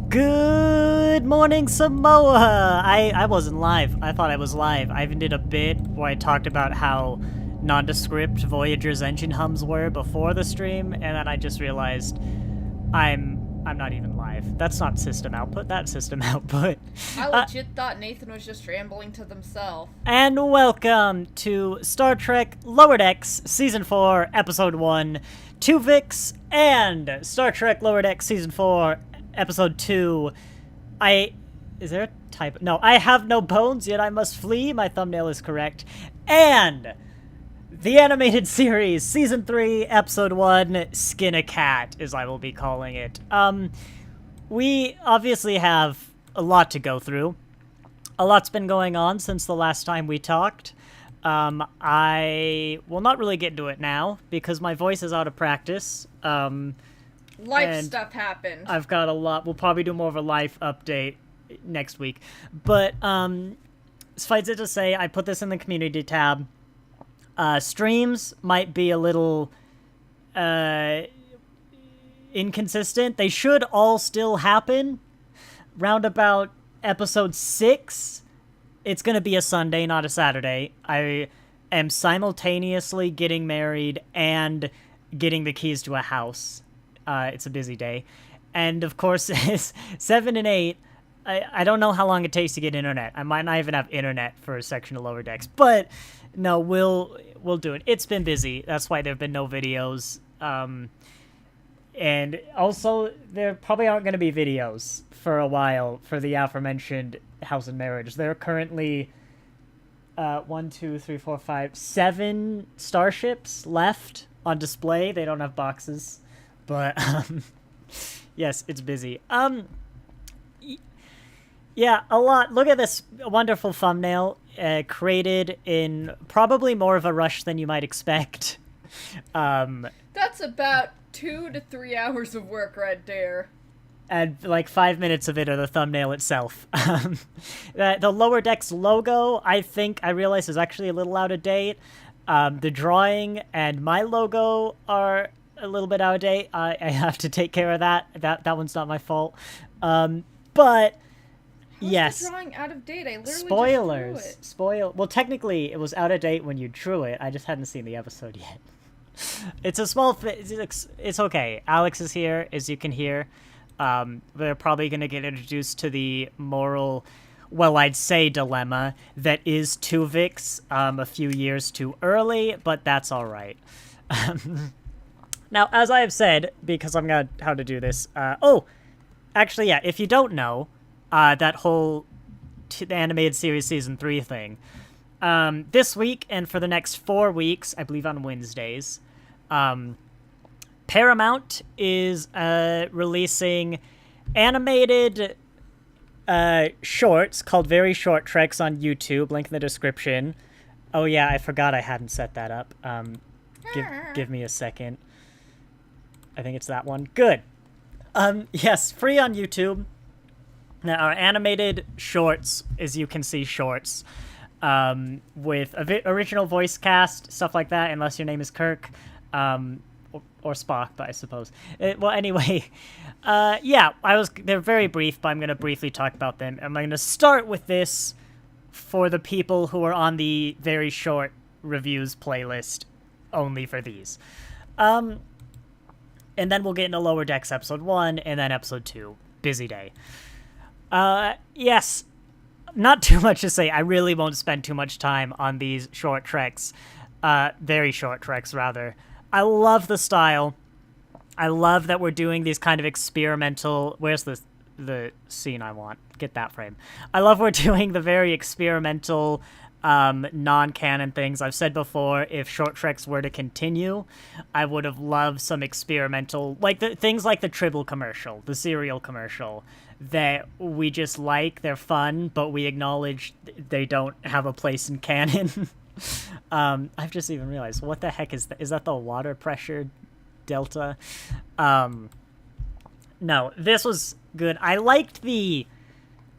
Good morning, Samoa! I wasn't live. I thought I was live. I even did a bit where I talked about how nondescript Voyager's engine hums were before the stream, and then I just realized I'm not even live. That's not system output, that's system output. I legit thought Nathan was just rambling to himself. And welcome to Star Trek Lower Decks Season 4, Episode 1, Twovix, and Star Trek Lower Decks Season 4, Episode 2, is there a typo? No, I have no bones, yet I must flee. My thumbnail is correct. And the animated series, Season 3, Episode 1, Skin a Cat, as I will be calling it. We obviously have a lot to go through. A lot's been going on since the last time we talked. I will not really get into it now, because my voice is out of practice. Life stuff happened. I've got a lot. We'll probably do more of a life update next week. But, suffice it to say, I put this in the community tab. Streams might be a little, inconsistent. They should all still happen. Round about episode 6, it's gonna be a Sunday, not a Saturday. I am simultaneously getting married and getting the keys to a house. It's a busy day. And, of course, 7 and 8, I don't know how long it takes to get internet. I might not even have internet for a section of Lower Decks. But, no, we'll do it. It's been busy. That's why there have been no videos. And also, there probably aren't going to be videos for a while for the aforementioned House and Marriage. There are currently 7 starships left on display. They don't have boxes. But, yes, it's busy. Yeah, a lot. Look at this wonderful thumbnail, created in probably more of a rush than you might expect. That's about 2 to 3 hours of work right there. And, like, 5 minutes of it are the thumbnail itself. The Lower Decks logo, I realize, is actually a little out of date. The drawing and my logo are a little bit out of date. I have to take care of that. That one's not my fault. But How's yes. the drawing out of date? I literally Spoilers. just drew it. Well, technically, it was out of date when you drew it. I just hadn't seen the episode yet. It's a small it's okay. Alex is here, as you can hear. They're probably going to get introduced to the moral, well, I'd say dilemma that is Twovix a few years too early, but that's all right. Now, as I have said, because I'm going to how to do this, actually, yeah, if you don't know, that whole animated series season 3 thing, this week and for the next 4 weeks, I believe on Wednesdays, Paramount is releasing animated shorts called Very Short Treks on YouTube, link in the description. Oh yeah, I forgot I hadn't set that up. Give me a second. I think it's that one. Good. Yes, free on YouTube. Now, our animated shorts, as you can see, shorts, with original voice cast, stuff like that, unless your name is Kirk, or Spock, but I suppose. Well, anyway, yeah, they're very brief, but I'm going to briefly talk about them. I'm going to start with this for the people who are on the very short reviews playlist, only for these. And then we'll get into Lower Decks Episode 1, and then Episode 2. Busy day. Yes, not too much to say. I really won't spend too much time on these short treks. Very short treks, rather. I love the style. I love that we're doing these kind of experimental... Where's the scene I want? Get that frame. I love we're doing the very experimental... non-canon things. I've said before, if short treks were to continue, I would have loved some experimental, like things like the Tribble commercial, the cereal commercial, that we just like, they're fun, but we acknowledge they don't have a place in canon. I've just even realized, what the heck is that? Is that the water pressure delta? No, this was good. I liked the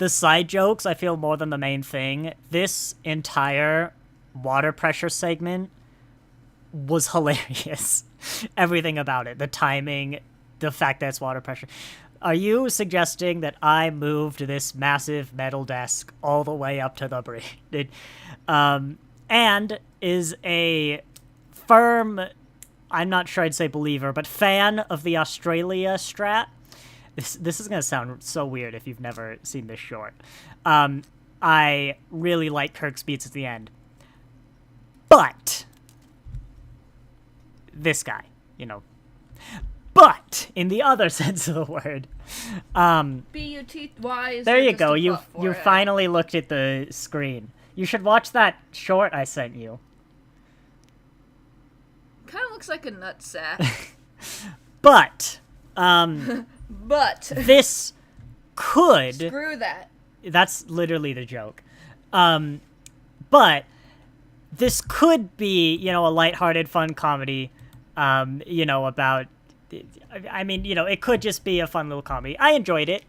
side jokes, I feel, more than the main thing. This entire water pressure segment was hilarious. Everything about it. The timing, the fact that it's water pressure. Are you suggesting that I moved this massive metal desk all the way up to the bridge? And is a firm, I'm not sure I'd say believer, but fan of the Australia strat. This is going to sound so weird if you've never seen this short. I really like Kirk's beats at the end. But this guy, But in the other sense of the word, B-U-T-Y. There you go. You finally looked at the screen. You should watch that short I sent you. Kind of looks like a nutsack. But, but this could. Screw that. That's literally the joke. But this could be, a lighthearted, fun comedy. About. I mean, it could just be a fun little comedy. I enjoyed it.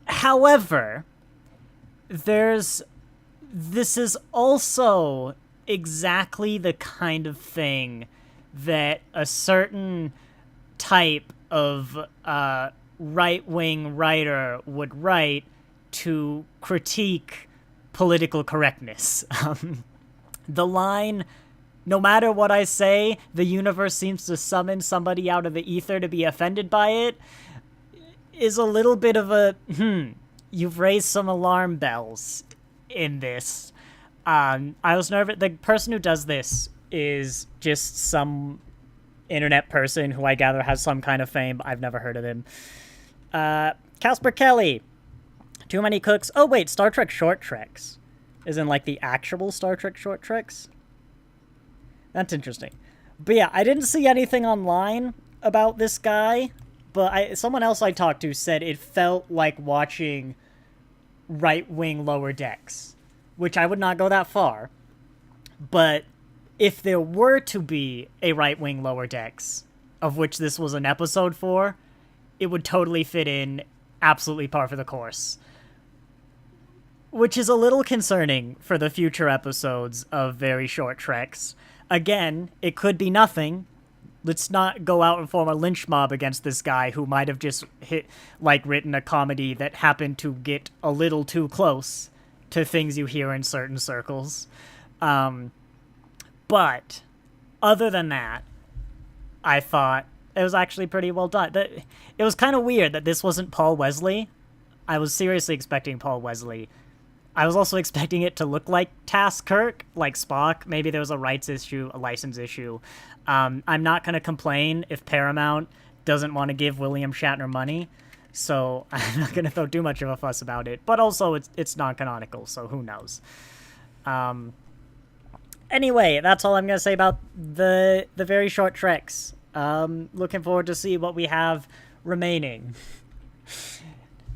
However, this is also exactly the kind of thing that a certain type of right-wing writer would write to critique political correctness. The line, "No matter what I say, the universe seems to summon somebody out of the ether to be offended by it," is a little bit of a, you've raised some alarm bells in this. I was nervous. The person who does this is just some internet person who I gather has some kind of fame. I've never heard of him. Casper Kelly. Too many cooks. Oh, wait, Star Trek short treks. As in, like, the actual Star Trek short treks? That's interesting. But yeah, I didn't see anything online about this guy, but someone else I talked to said it felt like watching right-wing Lower Decks, which I would not go that far. But if there were to be a right-wing Lower Decks, of which this was an episode for, it would totally fit in, absolutely par for the course. Which is a little concerning for the future episodes of Very Short Treks. Again, it could be nothing. Let's not go out and form a lynch mob against this guy who might have just written a comedy that happened to get a little too close to things you hear in certain circles. But other than that, I thought it was actually pretty well done. It was kind of weird that this wasn't Paul Wesley. I was seriously expecting Paul Wesley. I was also expecting it to look like Task Kirk, like Spock. Maybe there was a rights issue, a license issue. I'm not going to complain if Paramount doesn't want to give William Shatner money, so I'm not going to throw too much of a fuss about it. But also, it's non-canonical, so who knows. Anyway, that's all I'm going to say about the Very Short Treks. Looking forward to see what we have remaining.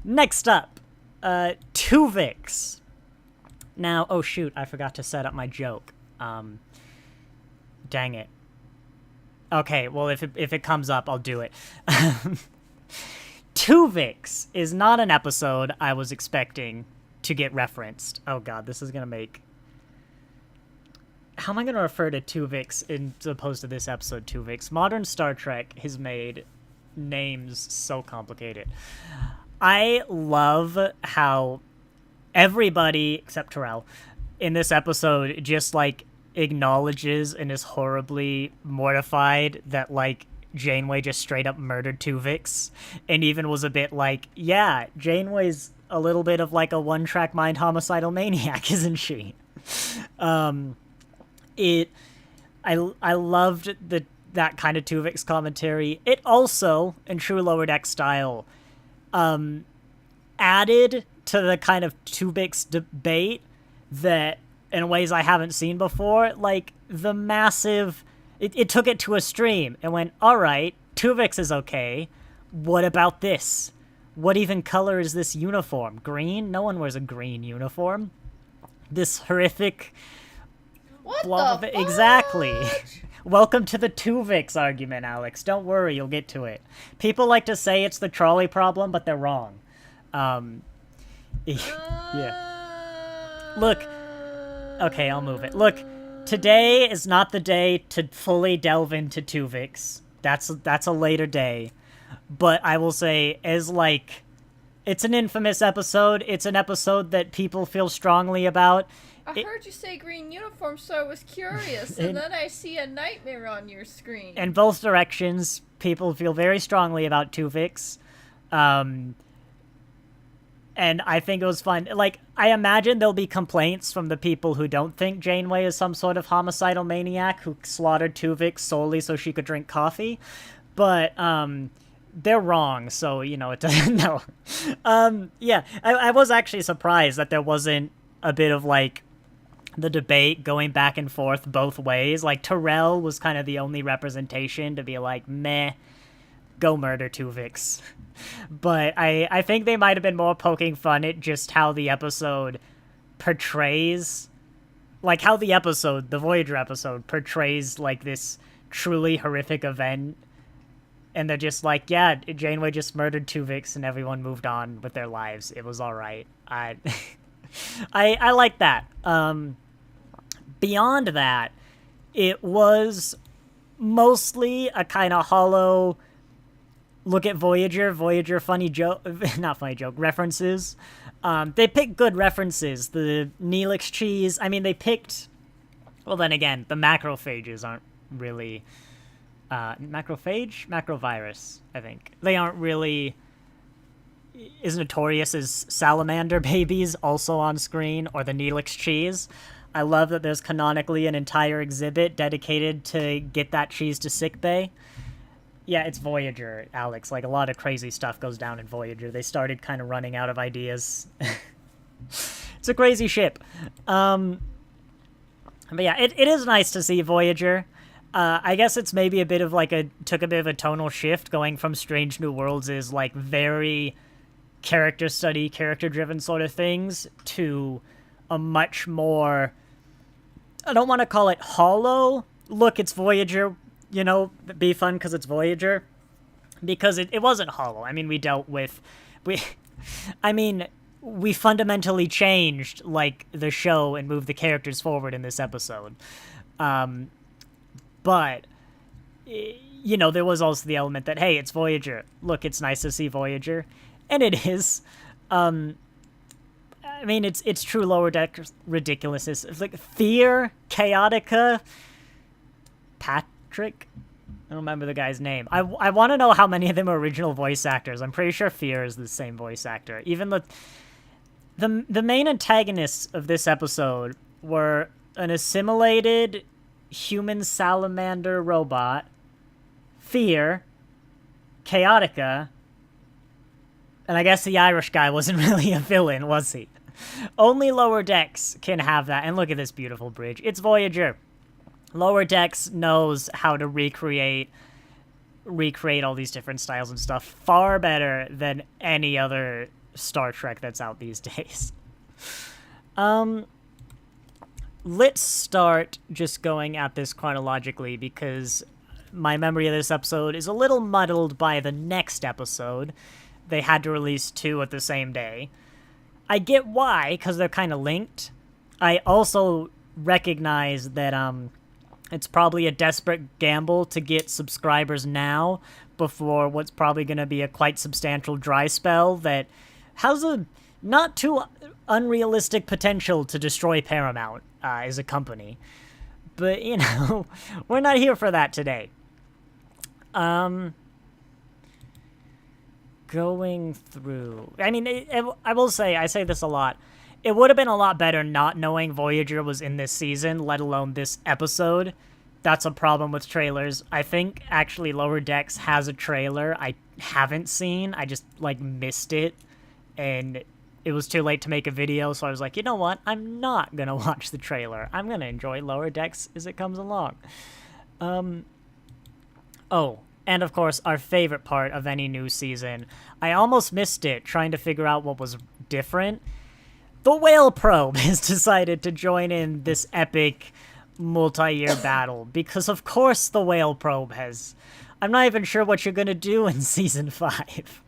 Next up, Twovix. Now, oh shoot, I forgot to set up my joke. Dang it. Okay, well, if it comes up, I'll do it. Twovix is not an episode I was expecting to get referenced. Oh god, this is gonna make... How am I gonna refer to Twovix as opposed to this episode, Twovix? Modern Star Trek has made names so complicated. I love how everybody, except Terrell, in this episode just, acknowledges and is horribly mortified that, Janeway just straight up murdered Twovix, and even was a bit yeah, Janeway's a little bit of, a one-track mind homicidal maniac, isn't she? I loved that kind of Twovix commentary. It also, in true Lower Deck style, added to the kind of Twovix debate that, in ways I haven't seen before, the massive... It took it to a extreme and went, alright, Twovix is okay. What about this? What even color is this uniform? Green? No one wears a green uniform. This horrific... What the fuck? Exactly. Welcome to the Twovix argument, Alex. Don't worry, you'll get to it. People like to say it's the trolley problem, but they're wrong. Yeah. Look. Okay, I'll move it. Look, today is not the day to fully delve into Twovix. That's a later day. But I will say, as like, it's an infamous episode. It's an episode that people feel strongly about. I heard you say green uniform, so I was curious, and then I see a nightmare on your screen. In both directions, people feel very strongly about Twovix. And I think it was fun. Like, I imagine there'll be complaints from the people who don't think Janeway is some sort of homicidal maniac who slaughtered Twovix solely so she could drink coffee. But, they're wrong, so, you know, it doesn't, no. Yeah, I was actually surprised that there wasn't a bit of, like, the debate going back and forth both ways. Like, Terrell was kind of the only representation to be like, meh, go murder Twovix. But I think they might have been more poking fun at just how the episode portrays, like, how the episode, the Voyager episode, portrays, like, this truly horrific event. And they're just like, yeah, Janeway just murdered Twovix and everyone moved on with their lives. It was all right. I like that. Beyond that, it was mostly a kind of hollow look at Voyager funny joke, not funny joke, references. They picked good references. The Neelix cheese, I mean, they picked, well, then again, the macrophages aren't really, macrovirus, I think. They aren't really as notorious as salamander babies also on screen, or the Neelix cheese. I love that there's canonically an entire exhibit dedicated to get that cheese to sickbay. Yeah, it's Voyager, Alex. Like, a lot of crazy stuff goes down in Voyager. They started kind of running out of ideas. It's a crazy ship. But yeah, it is nice to see Voyager. I guess it's maybe a bit of like took a bit of a tonal shift going from Strange New Worlds is like very character study, character driven sort of things to a much more, I don't want to call it hollow. Look, it's Voyager, you know, be fun because it's Voyager. Because it wasn't hollow. I mean, we fundamentally changed, like, the show and moved the characters forward in this episode. But, you know, there was also the element that, hey, it's Voyager. Look, it's nice to see Voyager. And it is. I mean, it's true lower deck ridiculousness. It's like Fear, Chaotica, Patrick. I don't remember the guy's name. I want to know how many of them are original voice actors. I'm pretty sure Fear is the same voice actor. Even the main antagonists of this episode were an assimilated human salamander robot, Fear, Chaotica, and I guess the Irish guy wasn't really a villain, was he? Only Lower Decks can have that. And look at this beautiful bridge. It's Voyager. Lower Decks knows how to recreate all these different styles and stuff far better than any other Star Trek that's out these days. Let's start just going at this chronologically because my memory of this episode is a little muddled by the next episode. They had to release 2 at the same day. I get why, because they're kind of linked. I also recognize that it's probably a desperate gamble to get subscribers now before what's probably going to be a quite substantial dry spell that has a not too unrealistic potential to destroy Paramount as a company. But, you know, we're not here for that today. Going through, I mean, I will say, I say this a lot, it would have been a lot better not knowing Voyager was in this season, let alone this episode. That's a problem with trailers. I think, actually, Lower Decks has a trailer I haven't seen. I just, like, missed it, and it was too late to make a video, so I was like, you know what? I'm not gonna watch the trailer. I'm gonna enjoy Lower Decks as it comes along. Oh, and of course, our favorite part of any new season. I almost missed it, trying to figure out what was different. The Whale Probe has decided to join in this epic multi-year battle, because of course the Whale Probe has. I'm not even sure what you're gonna do in Season 5.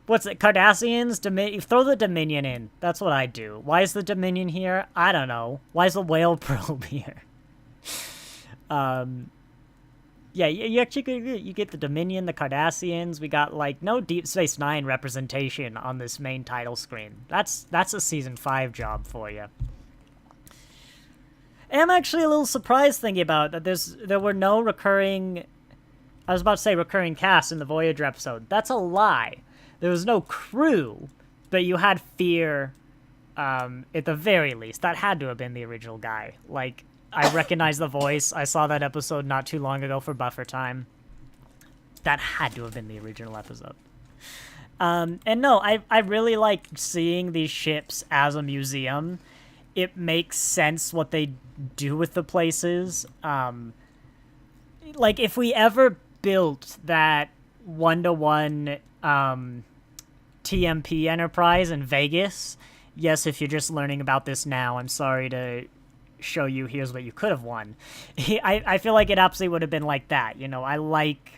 What's it, Cardassians? Throw the Dominion in. That's what I do. Why is the Dominion here? I don't know. Why is the Whale Probe here? Yeah, you actually you get the Dominion, the Cardassians. We got like no Deep Space Nine representation on this main title screen. That's a season 5 job for you. And I'm actually a little surprised thinking about that. There were no recurring. I was about to say recurring cast in the Voyager episode. That's a lie. There was no crew, but you had Fear. At the very least, that had to have been the original guy. Like, I recognize the voice. I saw that episode not too long ago for Buffer Time. That had to have been the original episode. And no, I really like seeing these ships as a museum. It makes sense what they do with the places. Like, if we ever built that one-to-one TMP Enterprise in Vegas, yes, if you're just learning about this now, I'm sorry to show you here's what you could have won. I feel like it absolutely would have been like that. You know, I like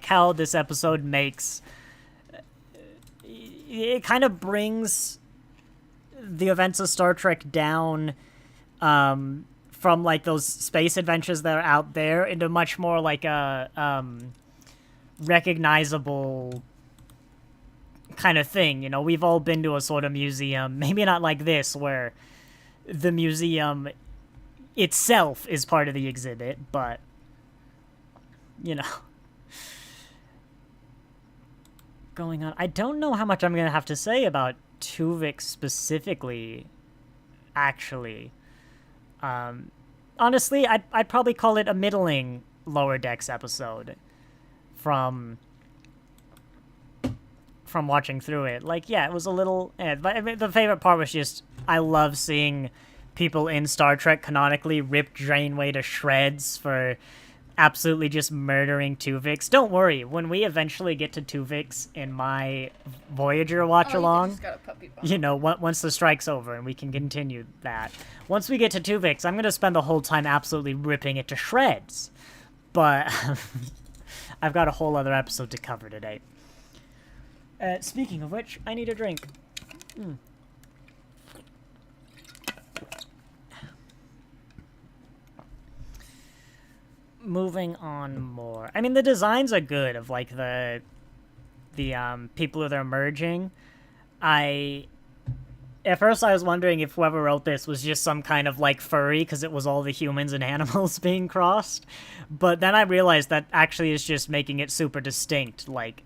how this episode makes... It kind of brings the events of Star Trek down from like those space adventures that are out there into much more like a recognizable kind of thing. You know, we've all been to a sort of museum, maybe not like this, where the museum itself is part of the exhibit, but, you know. Going on. I don't know how much I'm going to have to say about Twovix specifically, actually. Honestly, I'd probably call it a middling Lower Decks episode from watching through it. Like, yeah, it was a little... but I mean, the favorite part was just, I love seeing people in Star Trek canonically rip Janeway to shreds for absolutely just murdering Twovix. Don't worry, when we eventually get to Twovix in my Voyager watch-along, you know, once the strike's over and we can continue that. Once we get to Twovix, I'm going to spend the whole time absolutely ripping it to shreds. But I've got a whole other episode to cover today. Speaking of which, I need a drink. Moving on more. I mean, the designs are good of, like, the people who they're merging. At first I was wondering if whoever wrote this was just some kind of, like, furry, because it was all the humans and animals being crossed. But then I realized that actually is just making it super distinct. Like,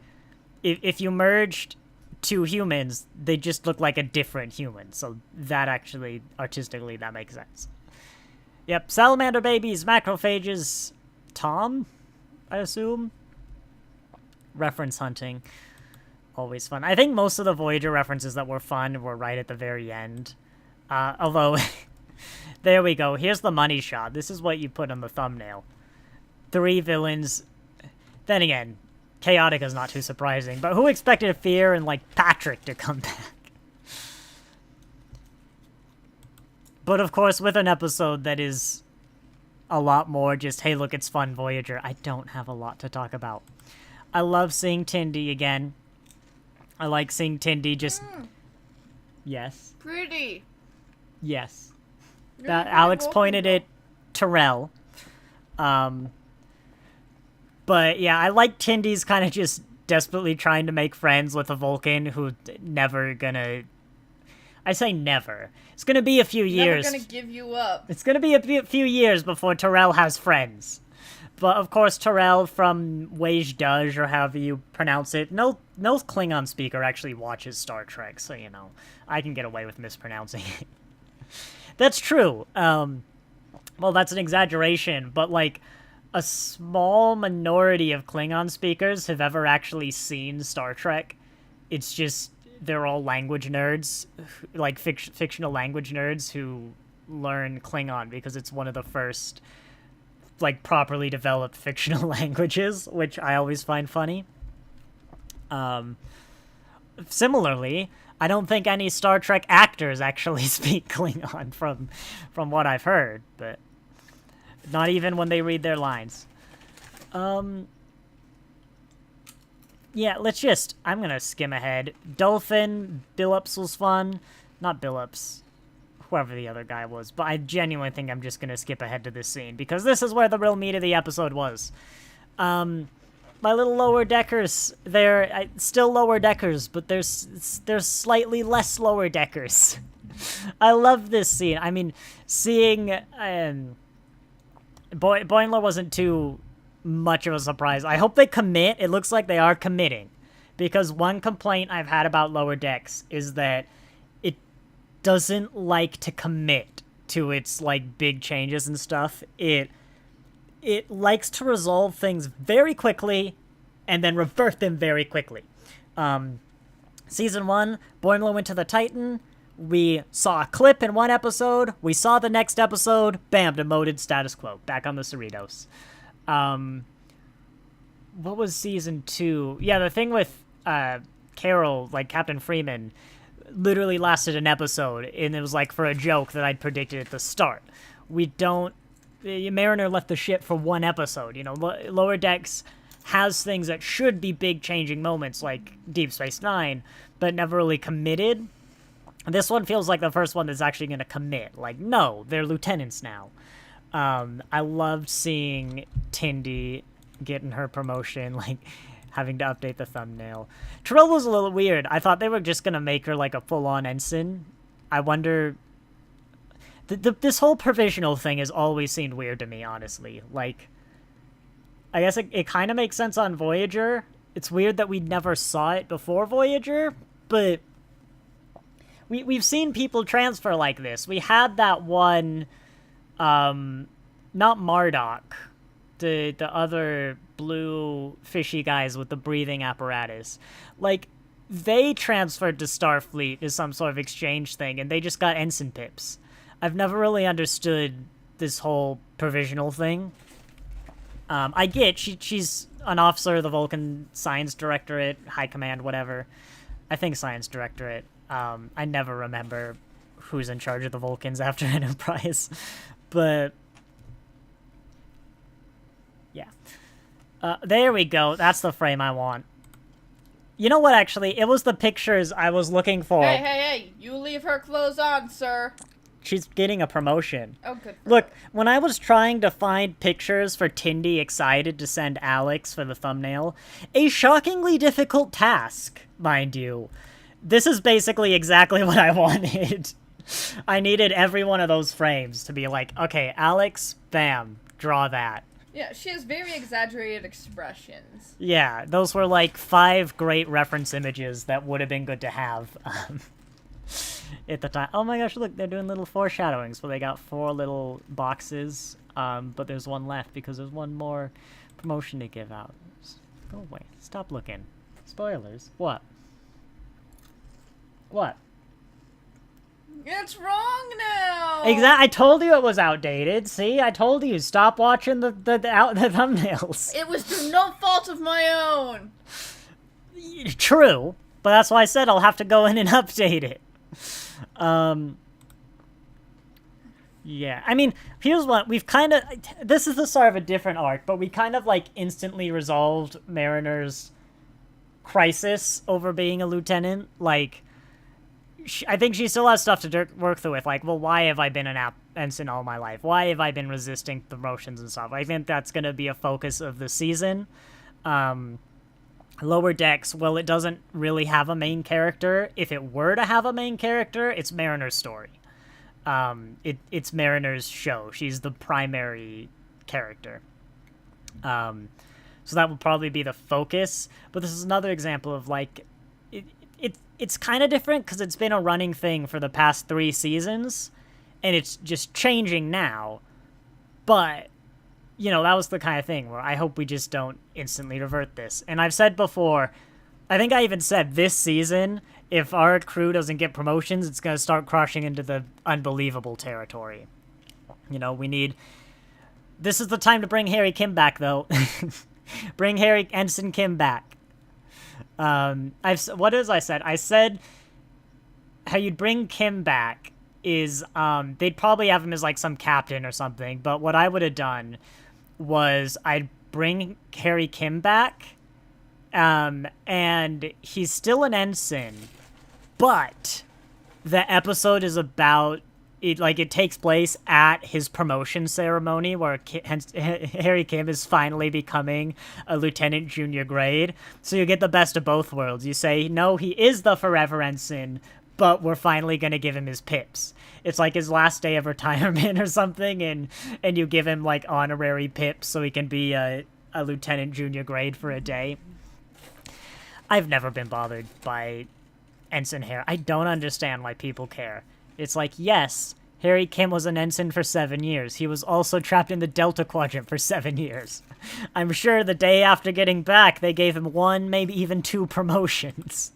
if you merged two humans, they just look like a different human. So that actually, artistically, that makes sense. Yep, salamander babies, macrophages, Tom, I assume? Reference hunting. Always fun. I think most of the Voyager references that were fun were right at the very end. Although, there we go. Here's the money shot. This is what you put on the thumbnail. 3 villains. Then again, Chaotic is not too surprising, but who expected Fear and, like, Patrick to come back? But, of course, with an episode that is a lot more just, hey, look, it's fun, Voyager, I don't have a lot to talk about. I love seeing Tindy again. I like seeing Tindy just... Yes. Pretty. Yes. You're That very Alex welcome. pointed at Terrell. But, yeah, I like Tindy's kind of just desperately trying to make friends with a Vulcan who never gonna... I say never. It's gonna be a few years. Never gonna give you up. It's gonna be a few years before Terrell has friends. But, of course, Terrell from Wage-Dudge, or however you pronounce it, no Klingon speaker actually watches Star Trek, so, you know, I can get away with mispronouncing it. That's true. Well, that's an exaggeration, but, like, a small minority of Klingon speakers have ever actually seen Star Trek. It's just, they're all language nerds, like fictional language nerds who learn Klingon because it's one of the first, like, properly developed fictional languages, which I always find funny. Similarly, I don't think any Star Trek actors actually speak Klingon from what I've heard, but not even when they read their lines. Yeah, I'm gonna skim ahead. Dolphin, Billups was fun. Not Billups. whoever the other guy was, but I genuinely think I'm just gonna skip ahead to this scene because this is where the real meat of the episode was. My little lower deckers, they're still lower deckers, but there's slightly less lower deckers. I love this scene. I mean, seeing Boimler wasn't too much of a surprise. I hope they commit. It looks like they are committing, because one complaint I've had about lower decks is that it doesn't like to commit to its like big changes and stuff. It likes to resolve things very quickly and then revert them very quickly. Season 1, Boimler went to the Titan. We saw a clip in one episode. We saw the next episode. Bam, demoted, status quo. Back on the Cerritos. What was season 2? Yeah, the thing with Carol, like Captain Freeman, literally lasted an episode, and it was like for a joke that I'd predicted at the start. Mariner left the ship for one episode. You know, Lower Decks has things that should be big changing moments, like Deep Space Nine, but never really committed. This one feels like the first one that's actually going to commit. Like, no, they're lieutenants now. I loved seeing Tindy getting her promotion, like having to update the thumbnail. Trill was a little weird. I thought they were just going to make her like a full-on ensign. I wonder... This whole provisional thing has always seemed weird to me, honestly. Like, I guess it kind of makes sense on Voyager. It's weird that we never saw it before Voyager, but we've seen people transfer like this. We had that one, not Marduk, the other blue fishy guys with the breathing apparatus. Like, they transferred to Starfleet as some sort of exchange thing, and they just got ensign pips. I've never really understood this whole provisional thing. I get she's an officer of the Vulcan Science Directorate, High Command, whatever. I think Science Directorate. I never remember who's in charge of the Vulcans after Enterprise. But, yeah. There we go. That's the frame I want. You know what, actually? It was the pictures I was looking for. Hey, you leave her clothes on, sir. She's getting a promotion. Oh, good. Look, when I was trying to find pictures for Tindy excited to send Alex for the thumbnail, a shockingly difficult task, mind you. This is basically exactly what I wanted. I needed every one of those frames to be like, okay, Alex, bam, draw that. Yeah, she has very exaggerated expressions. Yeah, those were like 5 great reference images that would have been good to have. At the time. Oh my gosh, look, they're doing little foreshadowings where they got 4 little boxes, but there's one left because there's one more promotion to give out. Go away. Stop looking. Spoilers. What? What? It's wrong now! Exactly. I told you it was outdated. See? I told you. Stop watching the thumbnails. It was through no fault of my own! True, but that's why I said I'll have to go in and update it. Yeah, I mean, here's what we've kind of, this is the start of a different arc, but we kind of like instantly resolved Mariner's crisis over being a lieutenant. Like, I think she still has stuff to work through with, like, well, why have I been an ensign all my life? Why have I been resisting promotions and stuff? I think that's going to be a focus of the season. Lower Decks, well, it doesn't really have a main character. If it were to have a main character, it's Mariner's story. It's Mariner's show. She's the primary character. So that will probably be the focus. But this is another example of, like, it's kind of different because it's been a running thing for the past 3 seasons, and it's just changing now. But, you know, that was the kind of thing where I hope we just don't instantly revert this. And I've said before, I think I even said this season, if our crew doesn't get promotions, it's going to start crushing into the unbelievable territory. You know, we need... This is the time to bring Harry Kim back, though. Bring Harry Ensign Kim back. What is I said? I said how you'd bring Kim back is, they'd probably have him as, like, some captain or something, but what I would have done was I'd bring Harry Kim back, and he's still an ensign, but the episode is about it takes place at his promotion ceremony where Harry Kim is finally becoming a lieutenant junior grade. So you get the best of both worlds. You say, no, he is the forever ensign, but we're finally going to give him his pips. It's like his last day of retirement or something, and you give him, like, honorary pips so he can be a lieutenant junior grade for a day. I've never been bothered by ensign hair. I don't understand why people care. It's like, yes, Harry Kim was an ensign for 7 years. He was also trapped in the Delta Quadrant for 7 years. I'm sure the day after getting back, they gave him 1, maybe even 2 promotions.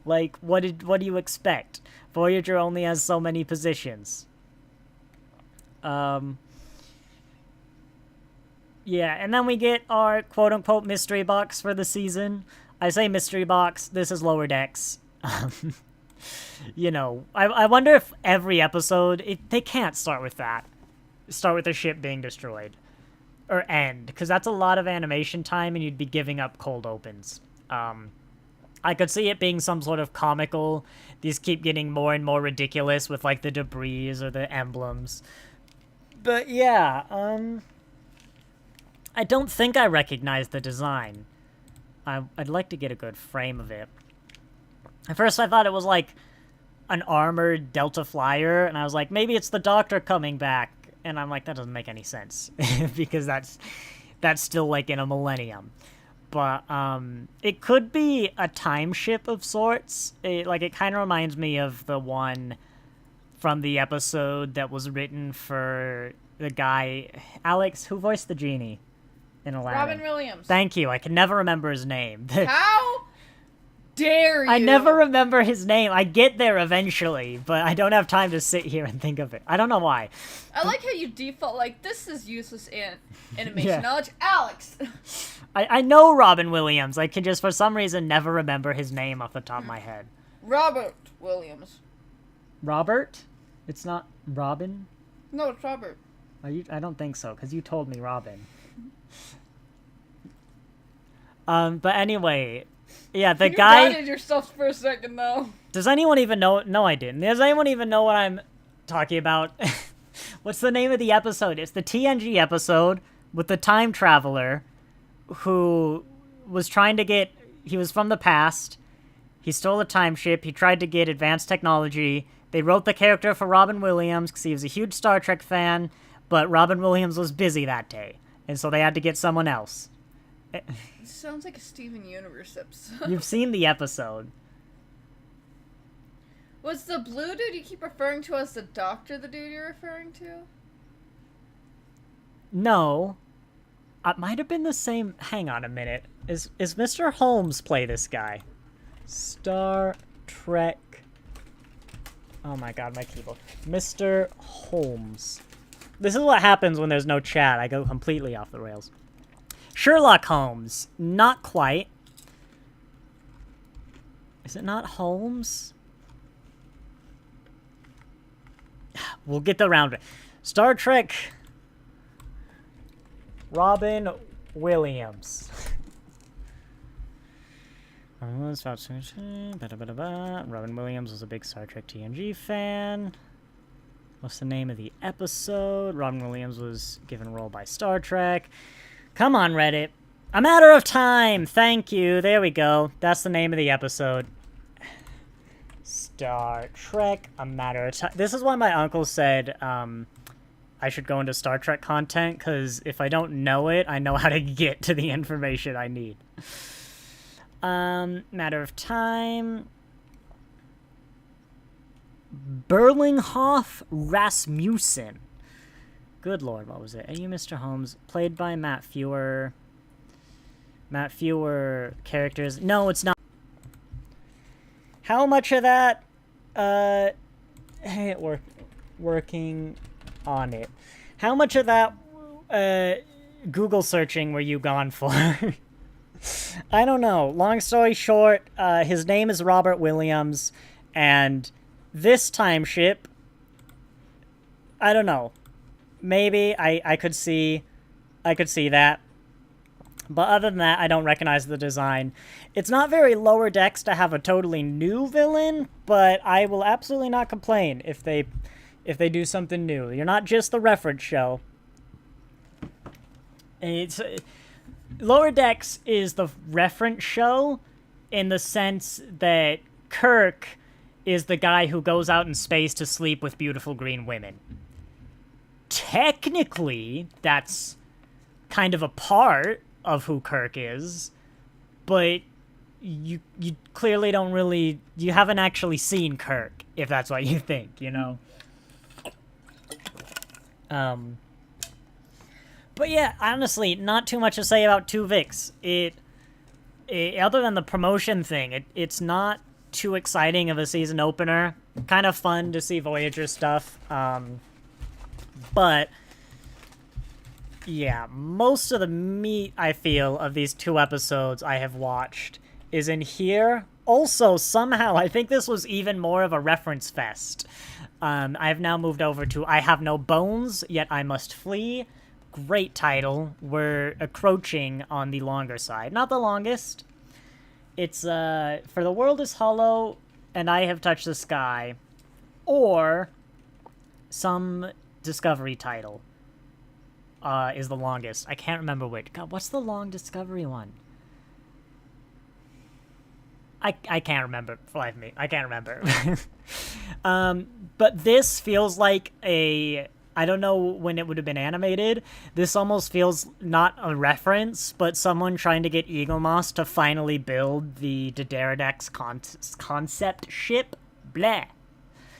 Like, what do you expect? Voyager only has so many positions. Yeah, and then we get our quote-unquote mystery box for the season. I say mystery box, this is Lower Decks. You know, I wonder if every episode, they can't start with that. Start with the ship being destroyed. Or end, because that's a lot of animation time and you'd be giving up cold opens. I could see it being some sort of comical, these keep getting more and more ridiculous with, like, the debris or the emblems. But yeah, I don't think I recognize the design. I'd like to get a good frame of it. At first I thought it was like an armored Delta Flyer, and I was like, maybe it's the Doctor coming back. And I'm like, that doesn't make any sense, because that's still like in a millennium. But it could be a time ship of sorts. It kind of reminds me of the one from the episode that was written for the guy, Alex, who voiced the genie in Aladdin. Robin Williams. Thank you. I can never remember his name. How dare you? I never remember his name. I get there eventually, but I don't have time to sit here and think of it. I don't know why. I like how you default, like, this is useless animation Yeah. knowledge. Alex! I know Robin Williams. I can just, for some reason, never remember his name off the top of my head. Robert Williams. Robert? It's not Robin? No, it's Robert. I don't think so, because you told me Robin. But anyway, yeah, the guy... You doubted yourself for a second, though. Does anyone even know... No, I didn't. Does anyone even know what I'm talking about? What's the name of the episode? It's the TNG episode with the time traveler who was trying to get... He was from the past. He stole a time ship. He tried to get advanced technology. They wrote the character for Robin Williams because he was a huge Star Trek fan, but Robin Williams was busy that day, and so they had to get someone else. It sounds like a Steven Universe episode. You've seen the episode. Was the blue dude you keep referring to as the Doctor the dude you're referring to? No. It might have been the same... Hang on a minute. Is Mr. Holmes play this guy? Star Trek... Oh my god, my keyboard. Mr. Holmes. This is what happens when there's no chat. I go completely off the rails. Sherlock Holmes. Not quite. Is it not Holmes? We'll get the round. Star Trek... Robin Williams. Robin Williams was a big Star Trek TNG fan. What's the name of the episode? Robin Williams was given a role by Star Trek. Come on, Reddit. A Matter of Time. Thank you. There we go. That's the name of the episode. Star Trek, A Matter of Time. This is why my uncle said I should go into Star Trek content, because if I don't know it, I know how to get to the information I need. Matter of Time. Berlinghoff Rasmussen. Good lord, what was it? Are you Mr. Holmes? Played by Matt Fewer. Matt Fewer characters. No, it's not. How much of that, working on it. How much of that, Google searching were you gone for? I don't know. Long story short, his name is Robert Williams, and this time ship, I don't know. Maybe I could see that. But other than that, I don't recognize the design. It's not very Lower Decks to have a totally new villain, but I will absolutely not complain if they if they do something new. You're not just the reference show. It's Lower Decks is the reference show in the sense that Kirk is the guy who goes out in space to sleep with beautiful green women. Technically, that's kind of a part of who Kirk is, but you clearly don't really, you haven't actually seen Kirk, if that's what you think, you know? But yeah, honestly, not too much to say about Twovix. It other than the promotion thing, it's not too exciting of a season opener. Kind of fun to see Voyager stuff. But yeah, most of the meat, I feel, of these 2 episodes I have watched is in here. Also, somehow, I think this was even more of a reference fest. I have now moved over to I Have No Bones, Yet I Must Flee. Great title. We're encroaching on the longer side. Not the longest. It's, For the World is Hollow, and I Have Touched the Sky. Or some Discovery title is the longest. I can't remember which. God, what's the long Discovery one? I can't remember. Life me. I can't remember. But this feels like a... I don't know when it would have been animated. This almost feels not a reference, but someone trying to get Eaglemoss to finally build the Dederadex concept ship. Blah.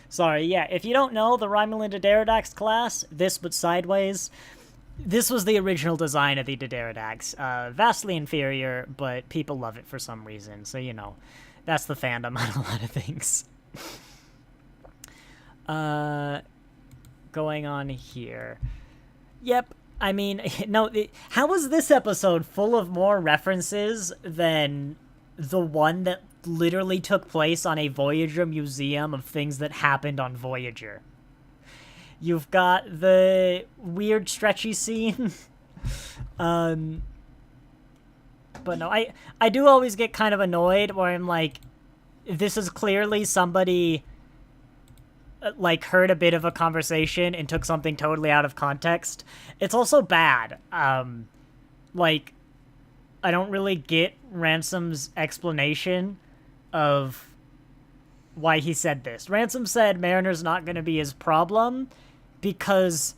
Sorry, yeah, if you don't know the Romulan Dederadex class, this but sideways, this was the original design of the Dederadex. Vastly inferior, but people love it for some reason, so you know, that's the fandom on a lot of things. Going on here. Yep, I mean, no, how was this episode full of more references than the one that literally took place on a Voyager museum of things that happened on Voyager? You've got the weird stretchy scene. But no, I do always get kind of annoyed where I'm like, this is clearly somebody like heard a bit of a conversation and took something totally out of context. It's also bad. Like, I don't really get Ransom's explanation of why he said this. Ransom said Mariner's not going to be his problem because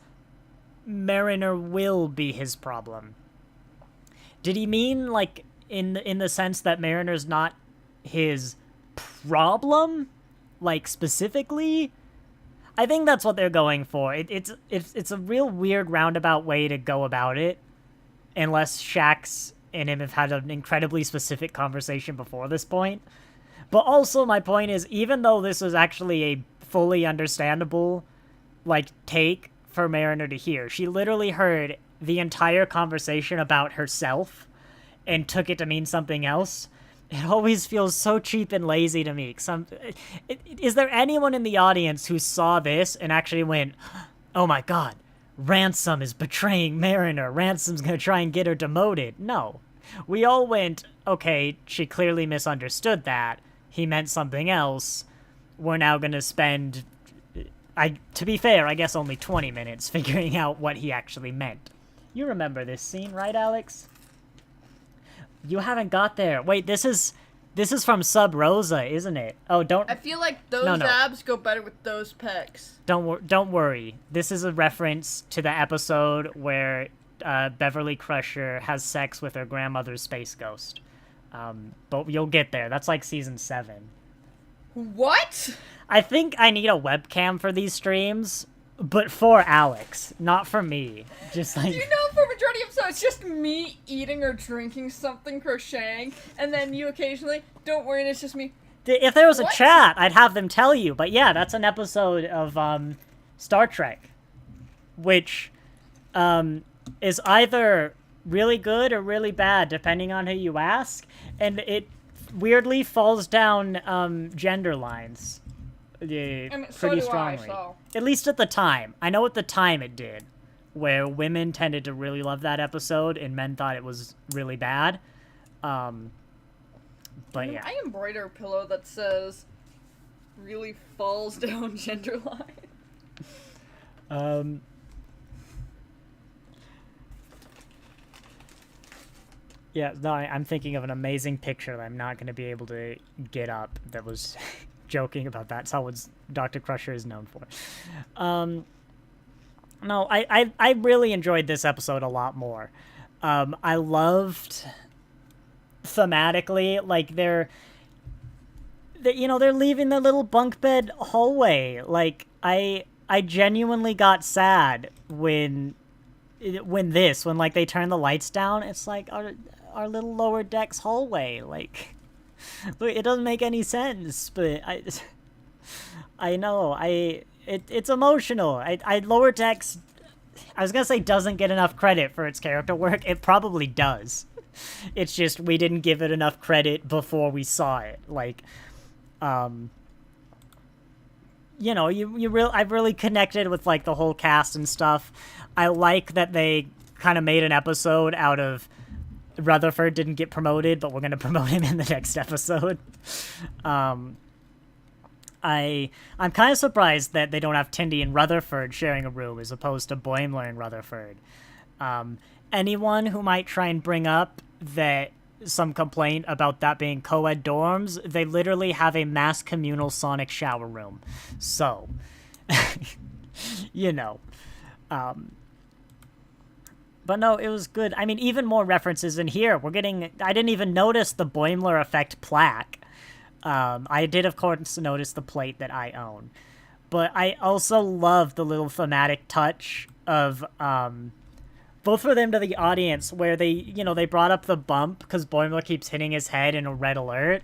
Mariner will be his problem. Did he mean, like, in the sense that Mariner's not his problem? Like, specifically? I think that's what they're going for. It's a real weird roundabout way to go about it, unless Shax and him have had an incredibly specific conversation before this point. But also, my point is, even though this was actually a fully understandable, like, take for Mariner to hear, she literally heard the entire conversation about herself and took it to mean something else. It always feels so cheap and lazy to me. Is there anyone in the audience who saw this and actually went, oh my god, Ransom is betraying Mariner. Ransom's gonna try and get her demoted. No. We all went, okay, she clearly misunderstood that. He meant something else. We're now gonna spend, to be fair, I guess only 20 minutes figuring out what he actually meant. You remember this scene, right, Alex? You haven't got there. Wait, this is from Sub Rosa, isn't it? Oh, don't... I feel like those abs go better with those pecs. Don't worry. This is a reference to the episode where Beverly Crusher has sex with her grandmother's space ghost. But you'll get there. That's like season 7. What? I think I need a webcam for these streams, but for Alex, not for me. Just like... You know, for majority of episodes, it's just me eating or drinking something, crocheting, and then you occasionally, don't worry, and it's just me. If there was a chat, I'd have them tell you. But yeah, that's an episode of Star Trek, which is either really good or really bad, depending on who you ask. And it weirdly falls down gender lines. Pretty strongly. At least at the time. I know at the time it did, where women tended to really love that episode and men thought it was really bad. But yeah. I embroider a pillow that says really falls down gender line. Yeah, no, I'm thinking of an amazing picture that I'm not going to be able to get up that was joking about that. That's how Dr. Crusher is known for. No, I really enjoyed this episode a lot more. I loved thematically, like, they're leaving the little bunk bed hallway. Like, I genuinely got sad when like they turn the lights down. It's like our little lower decks hallway. Like, it doesn't make any sense, but I know it's emotional. I lower decks, I was gonna say, doesn't get enough credit for its character work. It probably does. It's just we didn't give it enough credit before we saw it. Like, I've really connected with, like, the whole cast and stuff. I like that they kind of made an episode out of Rutherford didn't get promoted, but we're going to promote him in the next episode. I'm kind of surprised that they don't have Tindy and Rutherford sharing a room as opposed to Boimler and Rutherford. Anyone who might try and bring up that some complaint about that being co-ed dorms, they literally have a mass communal sonic shower room. So, but no, it was good. I mean, even more references in here. I didn't even notice the Boimler effect plaque. I did, of course, notice the plate that I own. But I also love the little thematic touch of, both for them to the audience, where they brought up the bump because Boimler keeps hitting his head in a red alert.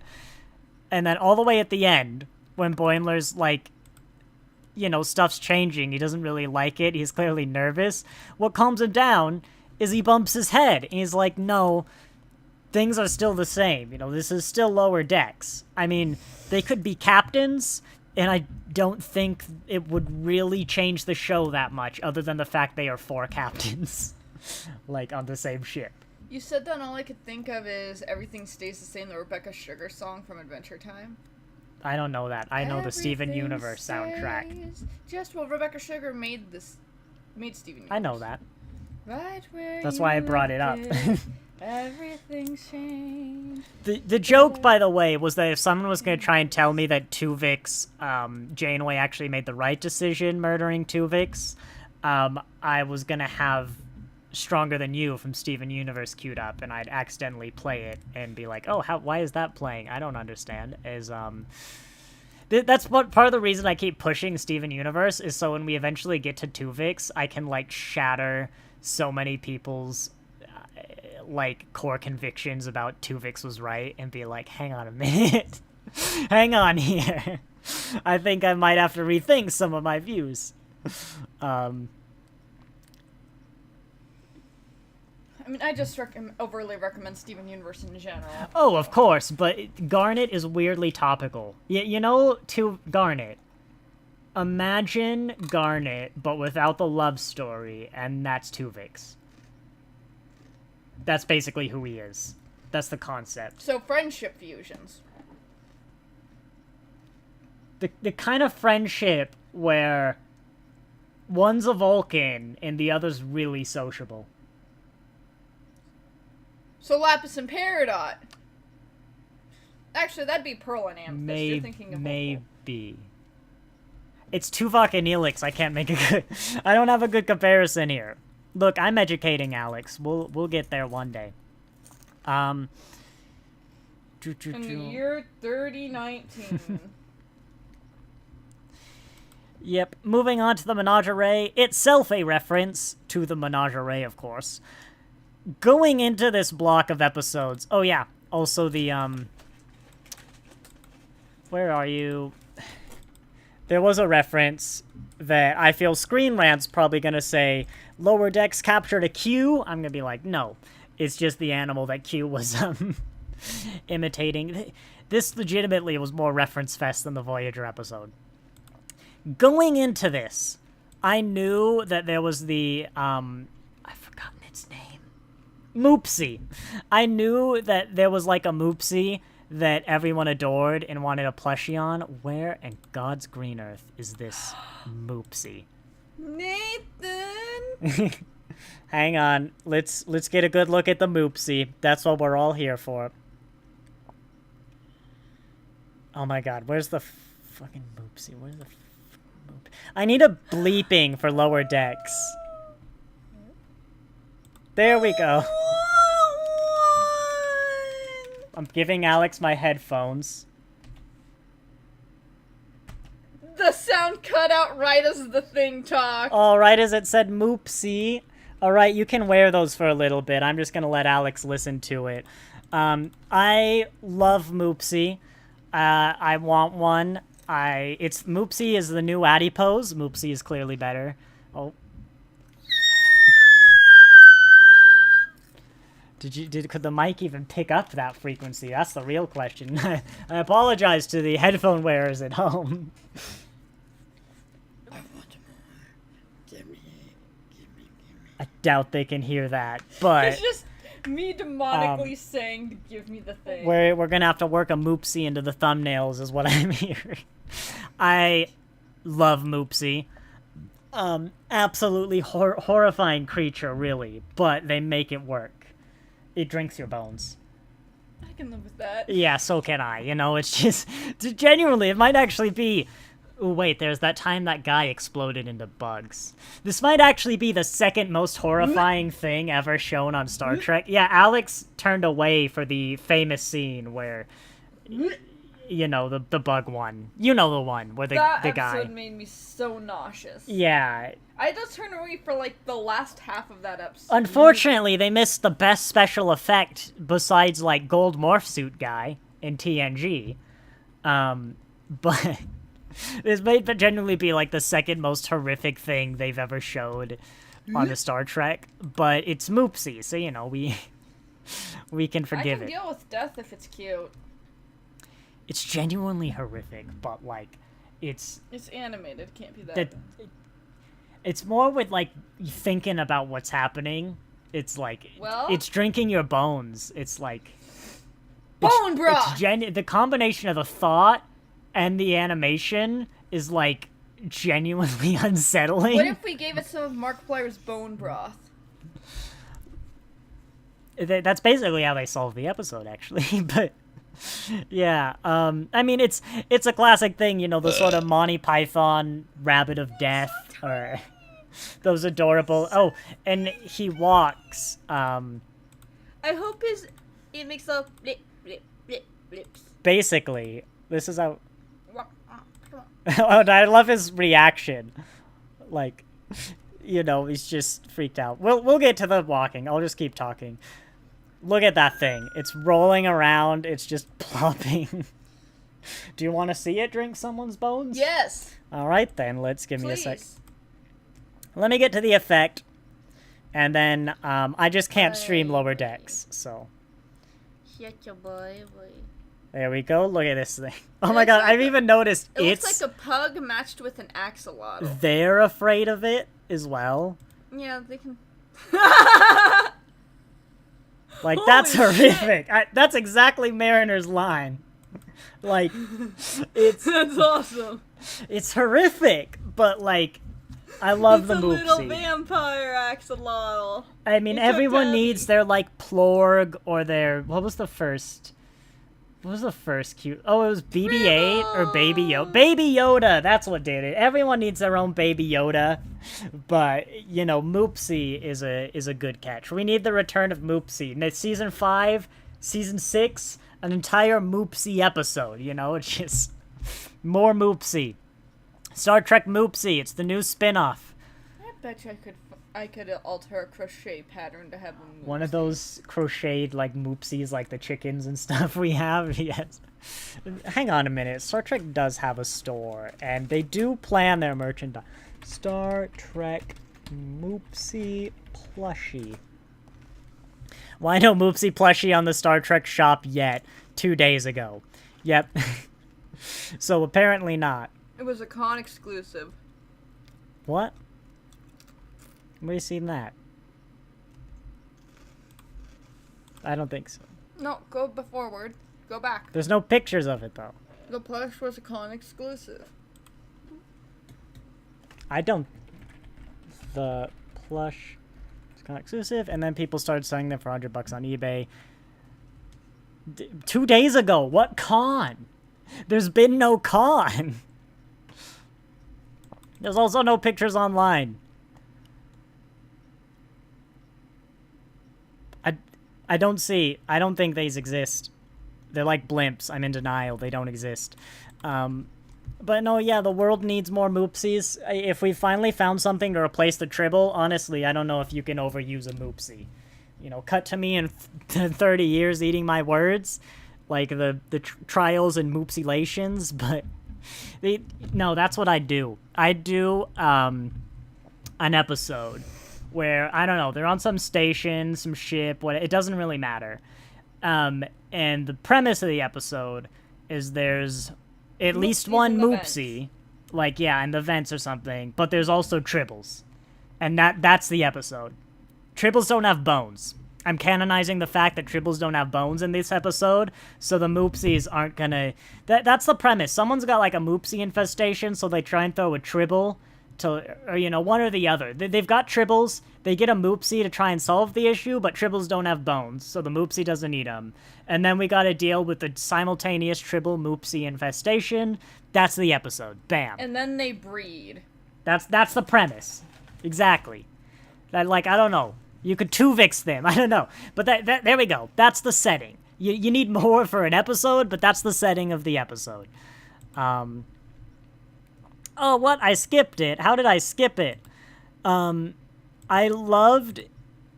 And then all the way at the end, when Boimler's like, stuff's changing, he doesn't really like it, he's clearly nervous. What calms him down is he bumps his head, and he's like, no, things are still the same. This is still lower decks. I mean, they could be captains, and I don't think it would really change the show that much, other than the fact they are 4 captains, like, on the same ship. You said that, and all I could think of is Everything Stays the Same, the Rebecca Sugar song from Adventure Time. I don't know that. I know the Steven Universe soundtrack. Rebecca Sugar made Steven Universe. I know that. Right where That's why I brought it up. Everything's changed. The joke, by the way, was that if someone was going to try and tell me that Twovix, Janeway actually made the right decision murdering Twovix, I was going to have Stronger Than You from Steven Universe queued up, and I'd accidentally play it and be like, oh, why is that playing? I don't understand. That's what part of the reason I keep pushing Steven Universe is so when we eventually get to Twovix, I can, like, shatter so many people's like core convictions about Twovix was right and be like, hang on a minute. Hang on here. I think I might have to rethink some of my views. I mean, I just overly recommend Steven Universe in general. Oh, of course, but Garnet is weirdly topical. Garnet. Imagine Garnet, but without the love story, and that's Twovix. That's basically who he is. That's the concept. So friendship fusions. The kind of friendship where one's a Vulcan and the other's really sociable. So Lapis and Peridot. Actually, that'd be Pearl and Amethyst. You're thinking of maybe. It's Tuvok and Neelix. I can't make a good... I don't have a good comparison here. Look, I'm educating Alex. We'll get there one day. In the year 3019. Yep. Moving on to the Menagerie. Itself a reference to the Menagerie, of course. Going into this block of episodes... Oh, yeah. Also the, Where are you? There was a reference that I feel Screen Rant's probably going to say, Lower Decks captured a Q. I'm going to be like, no. It's just the animal that Q was, imitating. This legitimately was more reference fest than the Voyager episode. Going into this, I knew that there was the, I've forgotten its name. Moopsie. I knew that there was, like, a Moopsie that everyone adored and wanted a plushie on. Where in God's green earth is this Moopsie? Nathan! Hang on. Let's get a good look at the Moopsie. That's what we're all here for. Oh my God, where's the fucking Moopsie? Where's the Moop? I need a bleeping for lower decks. There we go. I'm giving Alex my headphones. The sound cut out right as the thing talked. All right, as it said Moopsie. All right, you can wear those for a little bit. I'm just going to let Alex listen to it. I love Moopsie. I want one. It's Moopsie is the new adipose. Moopsie is clearly better. Oh. Could the mic even pick up that frequency? That's the real question. I apologize to the headphone wearers at home. I want more. Give me. I doubt they can hear that, but It's just me demonically saying to give me the thing. we're gonna have to work a Moopsie into the thumbnails, is what I'm hearing. I love Moopsie. Absolutely horrifying creature, really, but they make it work. It drinks your bones. I can live with that. Yeah, so can I. You know, it's just genuinely, it might actually be. Oh wait, there's that time that guy exploded into bugs. This might actually be the second most horrifying thing ever shown on Star Trek. Yeah, Alex turned away for the famous scene where, you know, the bug one. You know the one where the guy. That episode made me so nauseous. Yeah. I just turned away for like the last half of that episode. Unfortunately, they missed the best special effect besides like Gold Morph Suit guy in TNG. But this may genuinely be like the second most horrific thing they've ever showed on the Star Trek. But it's Moopsie, so you know we can forgive I can it. deal with death if it's cute. It's genuinely horrific, but like it's animated, can't be that. that. It's more with like thinking about what's happening. It's like it's drinking your bones. It's like bone broth. The combination of the thought and the animation is like genuinely unsettling. What if we gave it some of Markiplier's bone broth? That's basically how they solved the episode, actually. But yeah, I mean, it's a classic thing, you know, the sort of Monty Python rabbit of death, or those adorable. Oh, and he walks. I hope it makes a blip blip blip blips. Basically, this is how. Oh, I love his reaction. Like, you know, he's just freaked out. We'll get to the walking. I'll just keep talking. Look at that thing. It's rolling around. It's just plopping. Do you want to see it drink someone's bones? Yes. All right, then. Give me a Please. sec. Let me get to the effect. And then I just can't stream lower decks, so. Shut your boy. There we go. Look at this thing. Oh my god, I've even noticed It it's... looks like a pug matched with an axolotl. They're afraid of it as well. Yeah, they can... Like, Holy that's shit. horrific. That's exactly Mariner's line. Like, it's... That's awesome. It's horrific, but, like, I love the It's a little Moopsie. vampire axolotl. I mean, It's a everyone daddy. needs their, like, Plorg or their... What was the first cute... Oh, it was BB-8 or Baby Yoda. Baby Yoda! That's what did it. Everyone needs their own Baby Yoda. But, you know, Moopsie is a good catch. We need the return of Moopsie. And it's Season 5, Season 6, an entire Moopsie episode, you know? It's just more Moopsie. Star Trek Moopsie. It's the new spin-off. I bet you I could alter a crochet pattern to have a Moopsie. One of those crocheted, like, Moopsies, like the chickens and stuff we have, yes. Hang on a minute. Star Trek does have a store, and they do plan their merchandise. Star Trek Moopsie plushie. Why no Moopsie plushie on the Star Trek shop yet? 2 days ago. Yep. So apparently not. It was a con exclusive. What? Where you seen that? I don't think so. No, go forward. Go back. There's no pictures of it, though. The plush was a con exclusive. I don't... The plush is kind of exclusive, and then people started selling them for $100 on eBay. 2 days ago, what con? There's been no con. There's also no pictures online. I don't think these exist. They're like blimps. I'm in denial. They don't exist. But no, yeah, the world needs more moopsies. If we finally found something to replace the tribble, honestly, I don't know if you can overuse a moopsie. You know, cut to me in 30 years eating my words, like the trials and moopsilations, but no, that's what I do. I do an episode where, I don't know, they're on some station, some ship, it doesn't really matter. And the premise of the episode is there's at least one moopsie, like, yeah, in the vents or something, but there's also tribbles. And that's the episode. Tribbles don't have bones. I'm canonizing the fact that tribbles don't have bones in this episode, so the moopsies aren't gonna... That's the premise. Someone's got, like, a moopsie infestation, so they try and throw a tribble to... Or, you know, one or the other. They've got tribbles, they get a moopsie to try and solve the issue, but tribbles don't have bones, so the moopsie doesn't eat them. And then we gotta deal with the simultaneous tribble-moopsie infestation. That's the episode. Bam. And then they breed. That's the premise. Exactly. That, like, I don't know. You could Twovix them. I don't know. But there we go. That's the setting. You need more for an episode, but that's the setting of the episode. Oh, what? I skipped it. How did I skip it? I loved...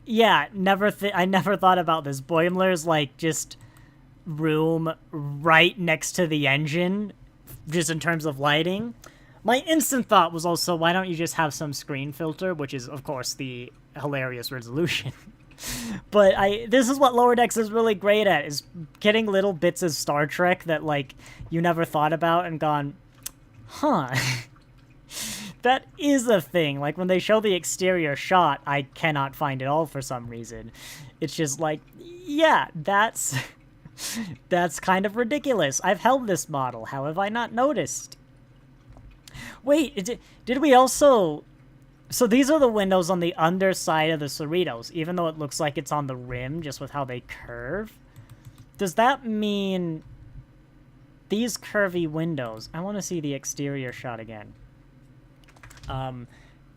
Yeah, I never thought about this. Boimler's, like, just room right next to the engine, just in terms of lighting. My instant thought was also, why don't you just have some screen filter, which is, of course, the hilarious resolution. But this is what Lower Decks is really great at, is getting little bits of Star Trek that, like, you never thought about and gone, huh, that is a thing. Like, when they show the exterior shot, I cannot find it all for some reason. It's just like, yeah, that's kind of ridiculous. I've held this model. How have I not noticed? Wait, did we also... So these are the windows on the underside of the Cerritos, even though it looks like it's on the rim, just with how they curve. Does that mean these curvy windows... I want to see the exterior shot again.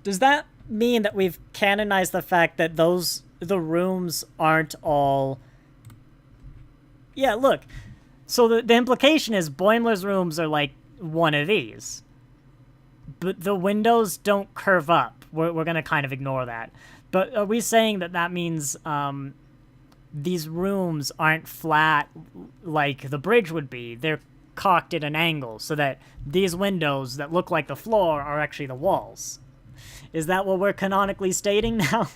Does that mean that we've canonized the fact that the rooms aren't all... Yeah, look. So the implication is Boimler's rooms are like one of these. But the windows don't curve up. We're going to kind of ignore that. But are we saying that means these rooms aren't flat like the bridge would be? They're cocked at an angle so that these windows that look like the floor are actually the walls. Is that what we're canonically stating now?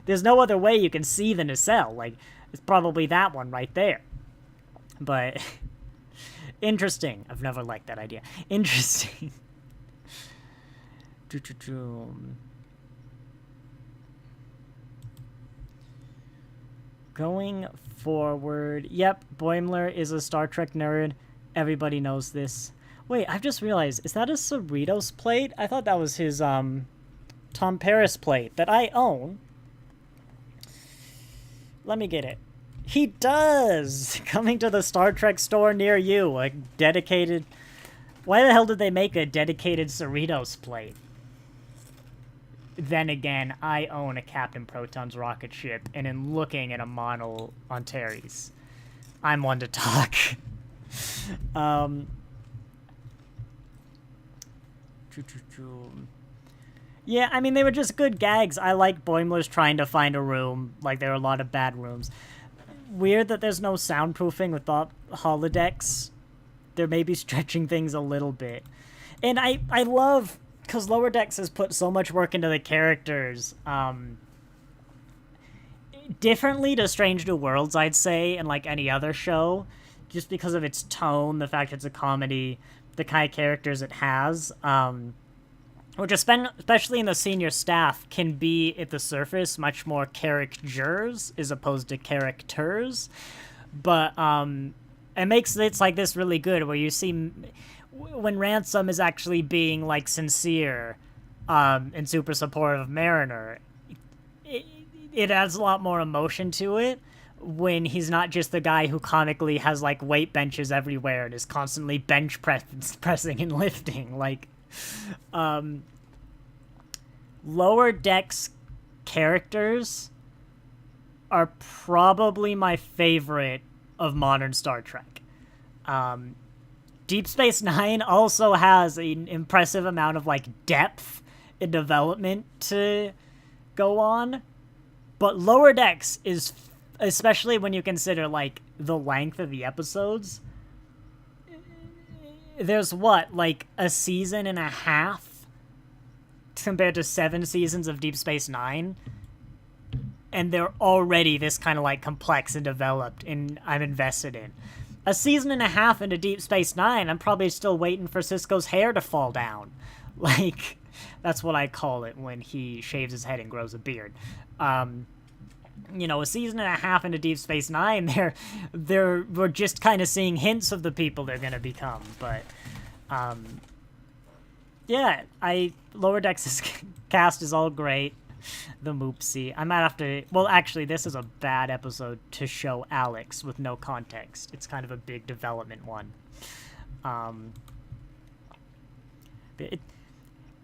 There's no other way you can see the nacelle. Like, it's probably that one right there. But, interesting. I've never liked that idea. Interesting. Going forward. Yep, Boimler is a Star Trek nerd. Everybody knows this. Wait, I've just realized, is that a Cerritos plate? I thought that was his, Tom Paris plate that I own. Let me get it. He does! Coming to the Star Trek store near you, a dedicated... Why the hell did they make a dedicated Cerritos plate? Then again, I own a Captain Proton's rocket ship, and in looking at a model on Terry's, I'm one to talk. Yeah, I mean, they were just good gags. I like Boimler's trying to find a room. Like, there are a lot of bad rooms. Weird that there's no soundproofing with the holodecks. They're maybe stretching things a little bit. And I love... Because Lower Decks has put so much work into the characters, differently to Strange New Worlds, I'd say, and like any other show, just because of its tone, the fact it's a comedy, the kind of characters it has, which especially in the senior staff can be at the surface much more characters as opposed to characters, but it makes it's like this really good where you see when Ransom is actually being like sincere and super supportive of Mariner, it adds a lot more emotion to it when he's not just the guy who comically has like weight benches everywhere and is constantly pressing and lifting. Like Lower Decks characters are probably my favorite of modern Star Trek. Deep Space Nine also has an impressive amount of like depth and development to go on, but Lower Decks is, especially when you consider like the length of the episodes, there's what, like a season and a half compared to 7 seasons of Deep Space Nine, and they're already this kind of like complex and developed, and I'm invested in. A season and a half into Deep Space Nine, I'm probably still waiting for Sisko's hair to fall down. Like, that's what I call it when he shaves his head and grows a beard. You know, a season and a half into Deep Space Nine, we're just kind of seeing hints of the people they're gonna become. But, yeah, Lower Decks' cast is all great. The Moopsie. I might have to... Well, actually, this is a bad episode to show Alex with no context. It's kind of a big development one.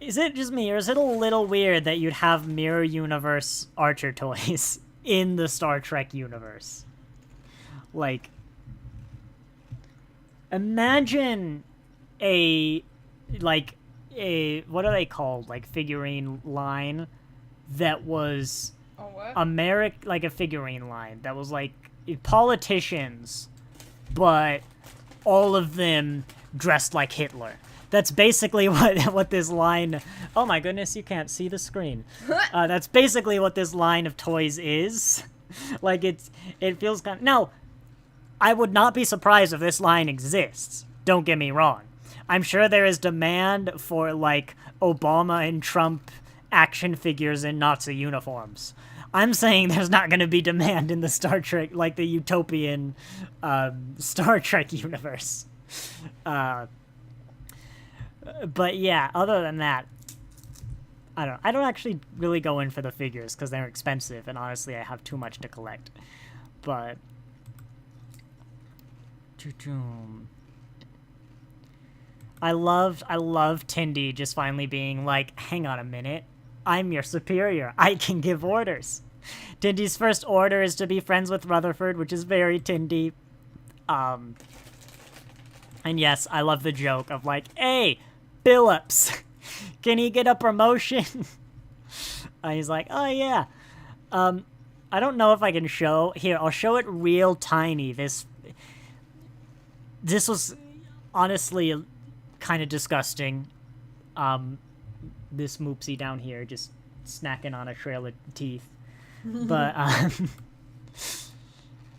Is it just me, or is it a little weird that you'd have Mirror Universe Archer toys in the Star Trek universe? Like, imagine what are they called? Like, figurine line that was like a figurine line that was like politicians, but all of them dressed like Hitler. That's basically what this line... Oh my goodness, you can't see the screen. That's basically what this line of toys is. Like, it feels kind of... Now, I would not be surprised if this line exists. Don't get me wrong. I'm sure there is demand for, like, Obama and Trump action figures in Nazi uniforms. I'm saying there's not going to be demand in the Star Trek, like the utopian Star Trek universe. But yeah, other than that, I don't actually really go in for the figures because they're expensive, and honestly I have too much to collect. But I love Tindy just finally being like, hang on a minute, I'm your superior. I can give orders. Tindy's first order is to be friends with Rutherford, which is very Tindy. And yes, I love the joke of like, hey, Billups, can he get a promotion? He's like, oh yeah. I don't know if I can show... Here, I'll show it real tiny. This was honestly kind of disgusting. This Moopsie down here just snacking on a trail of teeth. But,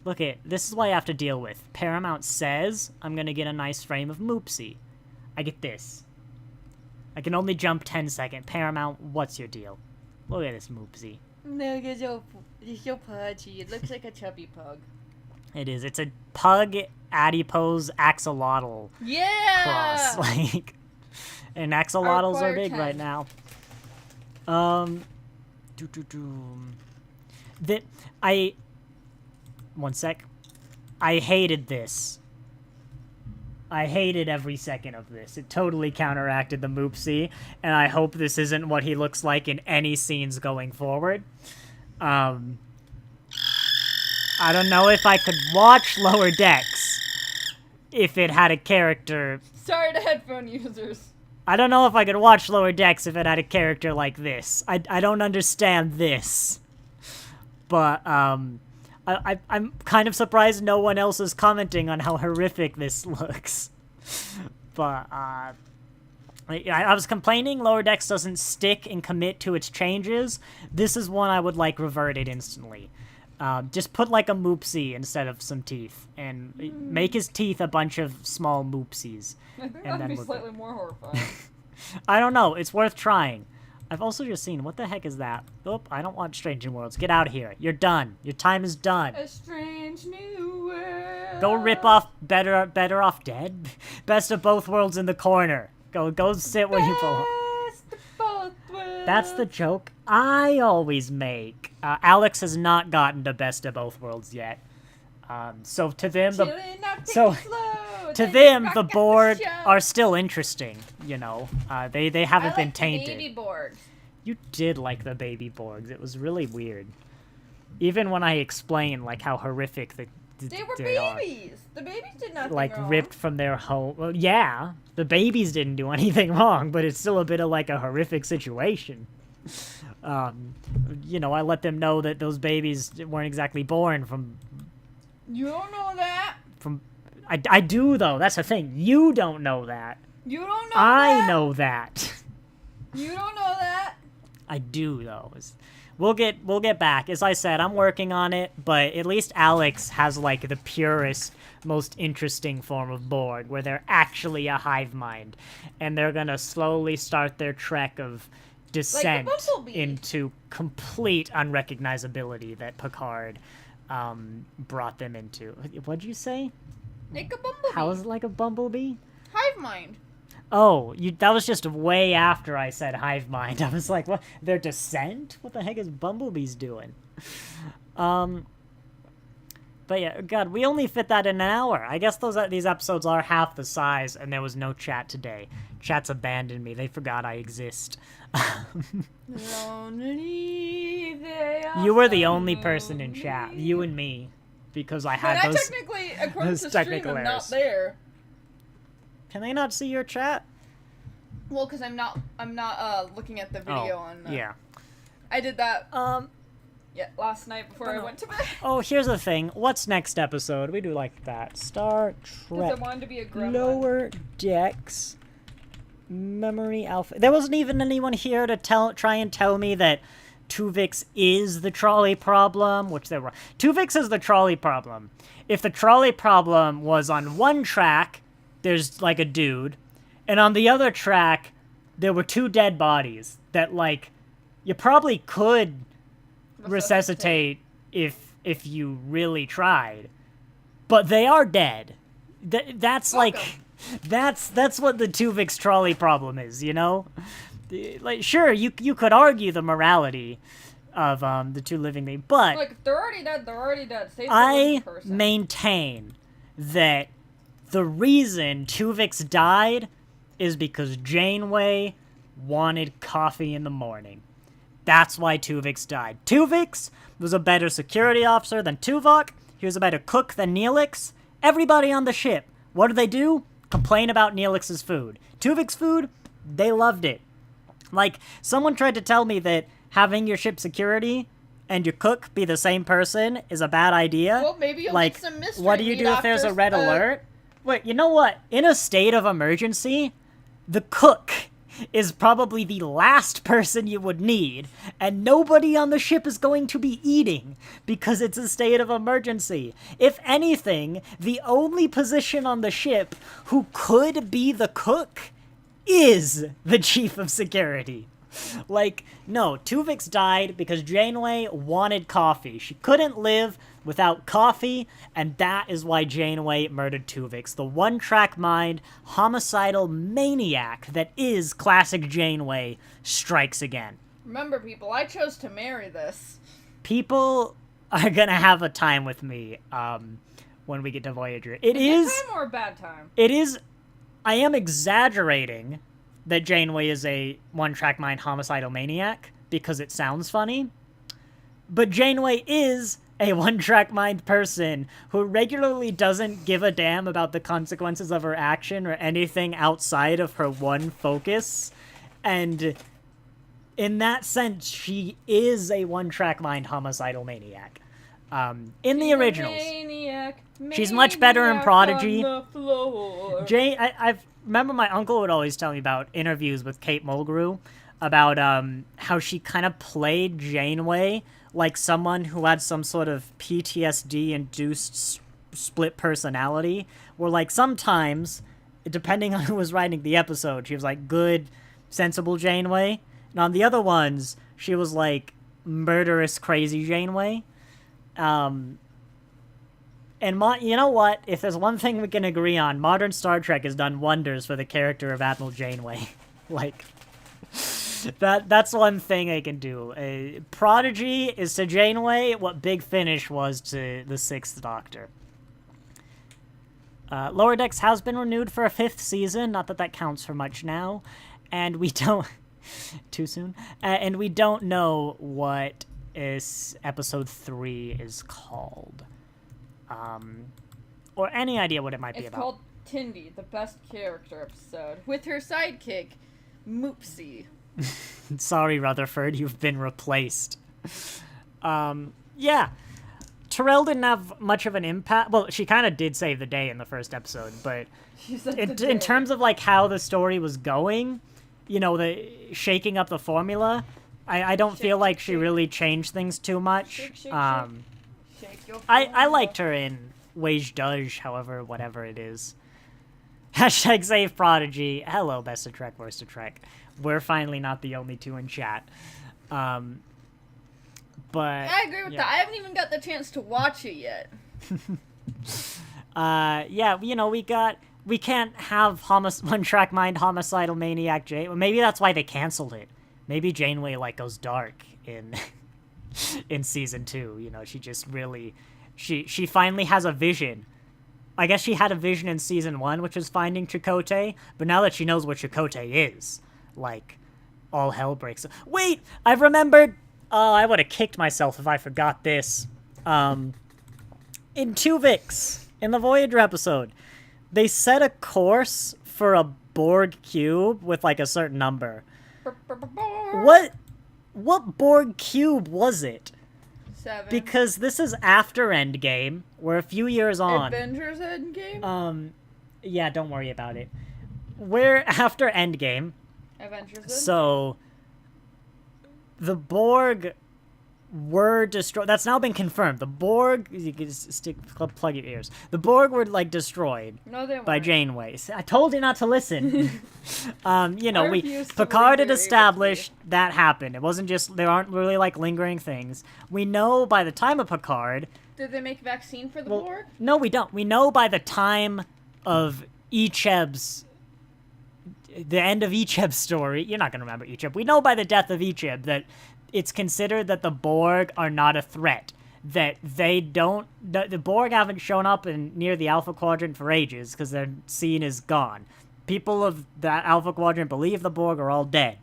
look it, this is what I have to deal with. Paramount says I'm gonna get a nice frame of Moopsie. I get this. I can only jump 10 seconds. Paramount, what's your deal? Look at this Moopsie. No, he's so pudgy. It looks like a chubby pug. It is. It's a pug adipose axolotl cross. Like, and axolotls are big right now. One sec. I hated this. I hated every second of this. It totally counteracted the Moopsie, and I hope this isn't what he looks like in any scenes going forward. I don't know if I could watch Lower Decks if it had a character... Sorry to headphone users. I don't know if I could watch Lower Decks if it had a character like this. I don't understand this. But, I'm kind of surprised no one else is commenting on how horrific this looks. But, I was complaining Lower Decks doesn't stick and commit to its changes. This is one I would, like, revert it instantly. Just put, like, a Moopsie instead of some teeth. And make his teeth a bunch of small Moopsies. I think that'd be slightly more horrifying. I don't know. It's worth trying. I've also just seen, what the heck is that? Oh, I don't want Strange New Worlds. Get out of here. You're done. Your time is done. A strange new world. Go rip off Better Off Dead. Best of Both Worlds in the corner. Go sit where you belong. Best of both worlds. That's the joke I always make. Alex has not gotten to Best of Both Worlds yet. So to them, Chilling out, take it slow, to then them, rock the at board show. are still interesting. You know, they haven't I been like the tainted. baby Borgs. You did like the baby Borgs. It was really weird. Even when I explained like how horrific They were they are. babies. The babies did nothing Like wrong. ripped from their home. Well, yeah, the babies didn't do anything wrong, but it's still a bit of like a horrific situation. You know, I let them know that those babies weren't exactly born from. You don't know that. I do though. That's the thing. You don't know that. You don't know I that. know that. You don't know that. I do though. We'll get back. As I said, I'm working on it, but at least Alex has like the purest, most interesting form of Borg, where they're actually a hive mind, and they're gonna slowly start their trek of descent bumblebee. into complete unrecognizability that Picard brought them into. What'd you say? Like a bumblebee. How is it like a bumblebee? Hive mind. Oh, that was just way after I said hive mind. I was like, what? Their descent? What the heck is bumblebees doing? But yeah, God, we only fit that in an hour. I guess these episodes are half the size, and there was no chat today. Chat's abandoned me. They forgot I exist. Lonely, they are You were the so only person in chat. lonely. You and me. Because I But had I those... technically, according those to stream, technical I'm not errors. there. Can they not see your chat? Well, because I'm not looking at the video on. Yeah. I did that. Yeah, last night before I went to bed. Oh, here's the thing. What's next episode? We do like that. Star Because I Trek wanted to be a gremlin. Lower Decks Memory Alpha. There wasn't even anyone here to try and tell me that Twovix is the trolley problem, which there were. Twovix is the trolley problem. If the trolley problem was on one track, there's like a dude, and on the other track, there were two dead bodies that like you probably could resuscitate if you really tried, but they are dead. That's Fuck like 'em. that's what the Twovix trolley problem is, you know? Like sure, you could argue the morality of the two living things, but Like, if they're already dead, they're already dead. Save the I living person. maintain that the reason Twovix died is because Janeway wanted coffee in the morning. That's why Twovix died. Twovix was a better security officer than Tuvok. He was a better cook than Neelix. Everybody on the ship, what do? Complain about Neelix's food. Tuvix food, they loved it. Like, someone tried to tell me that having your ship security and your cook be the same person is a bad idea. Well, maybe you'll like, get some mystery what do you meat do if there's a after, red alert? Wait, you know what? In a state of emergency, the cook is probably the last person you would need, and nobody on the ship is going to be eating because it's a state of emergency. If anything, the only position on the ship who could be the cook is the chief of security. Like, no, Twovix died because Janeway wanted coffee. She couldn't live without coffee, and that is why Janeway murdered Twovix. The one-track mind, homicidal maniac that is classic Janeway strikes again. Remember, people, I chose to marry this. People are gonna have a time with me when we get to Voyager. A good time or a bad time? It is... I am exaggerating that Janeway is a one-track mind homicidal maniac because it sounds funny. But Janeway is a one-track mind person who regularly doesn't give a damn about the consequences of her action or anything outside of her one focus. And in that sense, she is a one-track mind homicidal maniac. In the originals. Maniac, She's much better in maniac Prodigy. on the floor. I remember my uncle would always tell me about interviews with Kate Mulgrew about how she kind of played Janeway like someone who had some sort of PTSD-induced split personality, where like sometimes, depending on who was writing the episode, she was like good, sensible Janeway, and And on the other ones, she was like murderous, crazy Janeway. And you know what? If there's one thing we can agree on, modern Star Trek has done wonders for the character of Admiral Janeway. Like, that's one thing I can do. Prodigy is to Janeway what Big Finish was to the Sixth Doctor. Lower Decks has been renewed for a 5th season, not that that counts for much now, and we don't... too soon? And we don't know what episode 3 is called. Or any idea what it might be It's about. called Tindy, the best character episode, with her sidekick, Moopsie. Sorry, Rutherford, you've been replaced. Yeah. Terrell didn't have much of an impact. Well, she kind of did save the day in the first episode, but in terms of like how the story was going, you know, the shaking up the formula, I don't feel like she really changed things too much. Shake your I liked her in Wage Doge, however, whatever it is. Hashtag save Prodigy. Hello, best of Trek, worst of Trek. We're finally not the only two in chat. But I agree with that. I haven't even got the chance to watch it yet. Yeah, you know, we can't have One Track Mind Homicidal Maniac Jane. Well, maybe that's why they canceled it. Maybe Janeway like goes dark in in season 2. You know, she just really she finally has a vision. I guess she had a vision in season 1, which was finding Chakotay, but now that she knows what Chakotay is, like, all hell breaks. Wait, I've remembered. Oh, I would have kicked myself if I forgot this. In Twovix, in the Voyager episode, they set a course for a Borg cube with like a certain number. What Borg cube was it? 7. Because this is after Endgame. We're a few years on. Avengers Endgame? Yeah, don't worry about it. We're after Endgame. Avengers Endgame? So the Borg were destroyed. That's now been confirmed. The Borg, you can plug your ears. The Borg were like destroyed No, they by weren't. Janeway. I told you not to listen. You know, I refuse to Picard had believe you're established that happened. It wasn't just, there aren't really like lingering things. We know by the time of Picard. Did they make vaccine for the Well, Borg? no, we don't. We know by the time of Icheb's, the end of Icheb's story. You're not going to remember Icheb. We know by the death of Icheb that it's considered that the Borg are not a threat. That they don't, the Borg haven't shown up near the Alpha Quadrant for ages because their scene is gone. People of that Alpha Quadrant believe the Borg are all dead.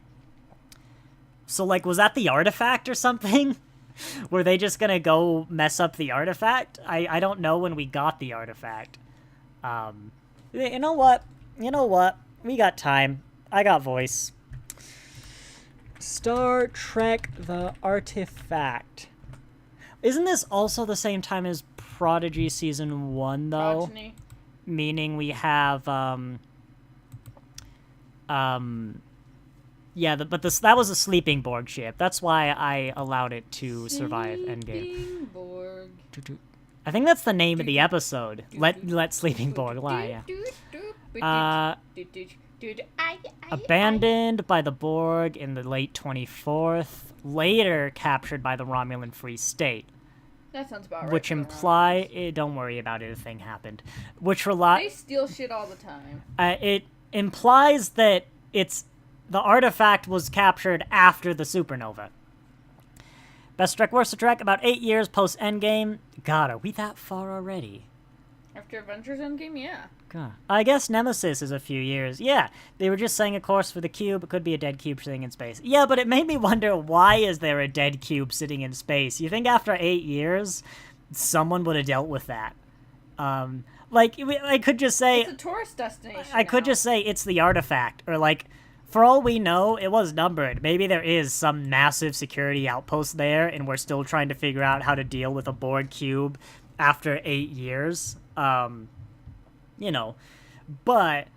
So, like, was that the artifact or something? Were they just gonna go mess up the artifact? I don't know when we got the artifact. You know what? We got time. I got voice. Star Trek The Artifact. Isn't this also the same time as Prodigy Season 1, though? Progeny. Meaning we have, yeah, but that was a sleeping Borg ship. That's why I allowed it to survive Endgame. Sleeping Borg. I think that's the name of the episode. Let Sleeping Borg lie, yeah. Abandoned by the Borg in the late 24th, later captured by the Romulan Free State. That sounds about right. Which for the imply, Romulans. don't worry about it, a thing happened. Which They steal shit all the time. it implies that the artifact was captured after the supernova. Best Trek, worst Trek, about 8 years post Endgame. God, are we that far already? After Avengers Endgame, yeah. God. I guess Nemesis is a few years. Yeah, they were just saying a course for the cube. It could be a dead cube sitting in space. Yeah, but it made me wonder, why is there a dead cube sitting in space? You think after 8 years, someone would have dealt with that? Like, I could just say... It's a tourist destination I could now. just say it's the artifact, or like... For all we know, it was numbered. Maybe there is some massive security outpost there, and we're still trying to figure out how to deal with a Borg cube after 8 years. You know. But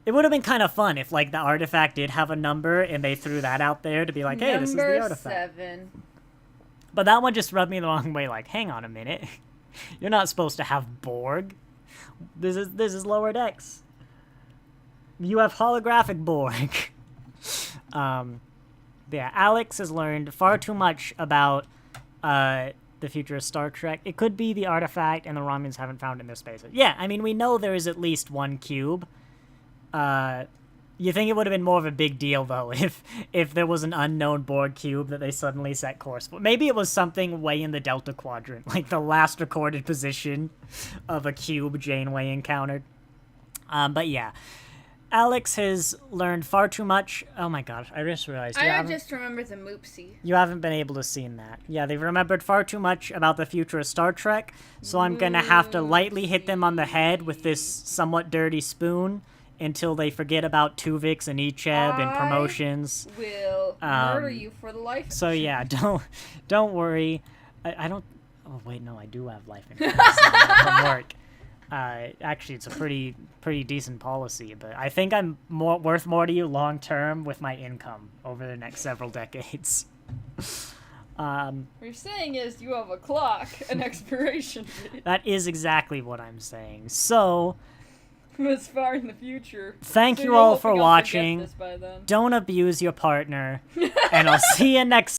it would have been kind of fun if, like, the artifact did have a number, and they threw that out there to be like, hey, this is the artifact. 7. But that one just rubbed me the wrong way, like, hang on a minute. You're not supposed to have Borg. This is Lower Decks. You have holographic Borg. Yeah, Alex has learned far too much about the future of Star Trek. It could be the artifact and the Romulans haven't found it in their spaces. Yeah, I mean, we know there is at least one cube. You think it would have been more of a big deal, though, if there was an unknown Borg cube that they suddenly set course for. Maybe it was something way in the Delta Quadrant, like the last recorded position of a cube Janeway encountered. But yeah, Alex has learned far too much. Oh my god, I just realized. I just remember the Moopsie. You haven't been able to see that. Yeah, they've remembered far too much about the future of Star Trek, so I'm gonna have to lightly hit them on the head with this somewhat dirty spoon until they forget about Twovix and Icheb and promotions. Will murder you for the life. So yeah, don't worry. I don't. Oh wait, no, I do have life insurance from work. Actually, it's a pretty decent policy, but I think I'm worth more to you long term with my income over the next several decades. What you're saying is you have a clock, an expiration date. That is exactly what I'm saying. So, As far in the future. thank So you you're all hoping for I'll forget watching. this by then. Don't abuse your partner, and I'll see you next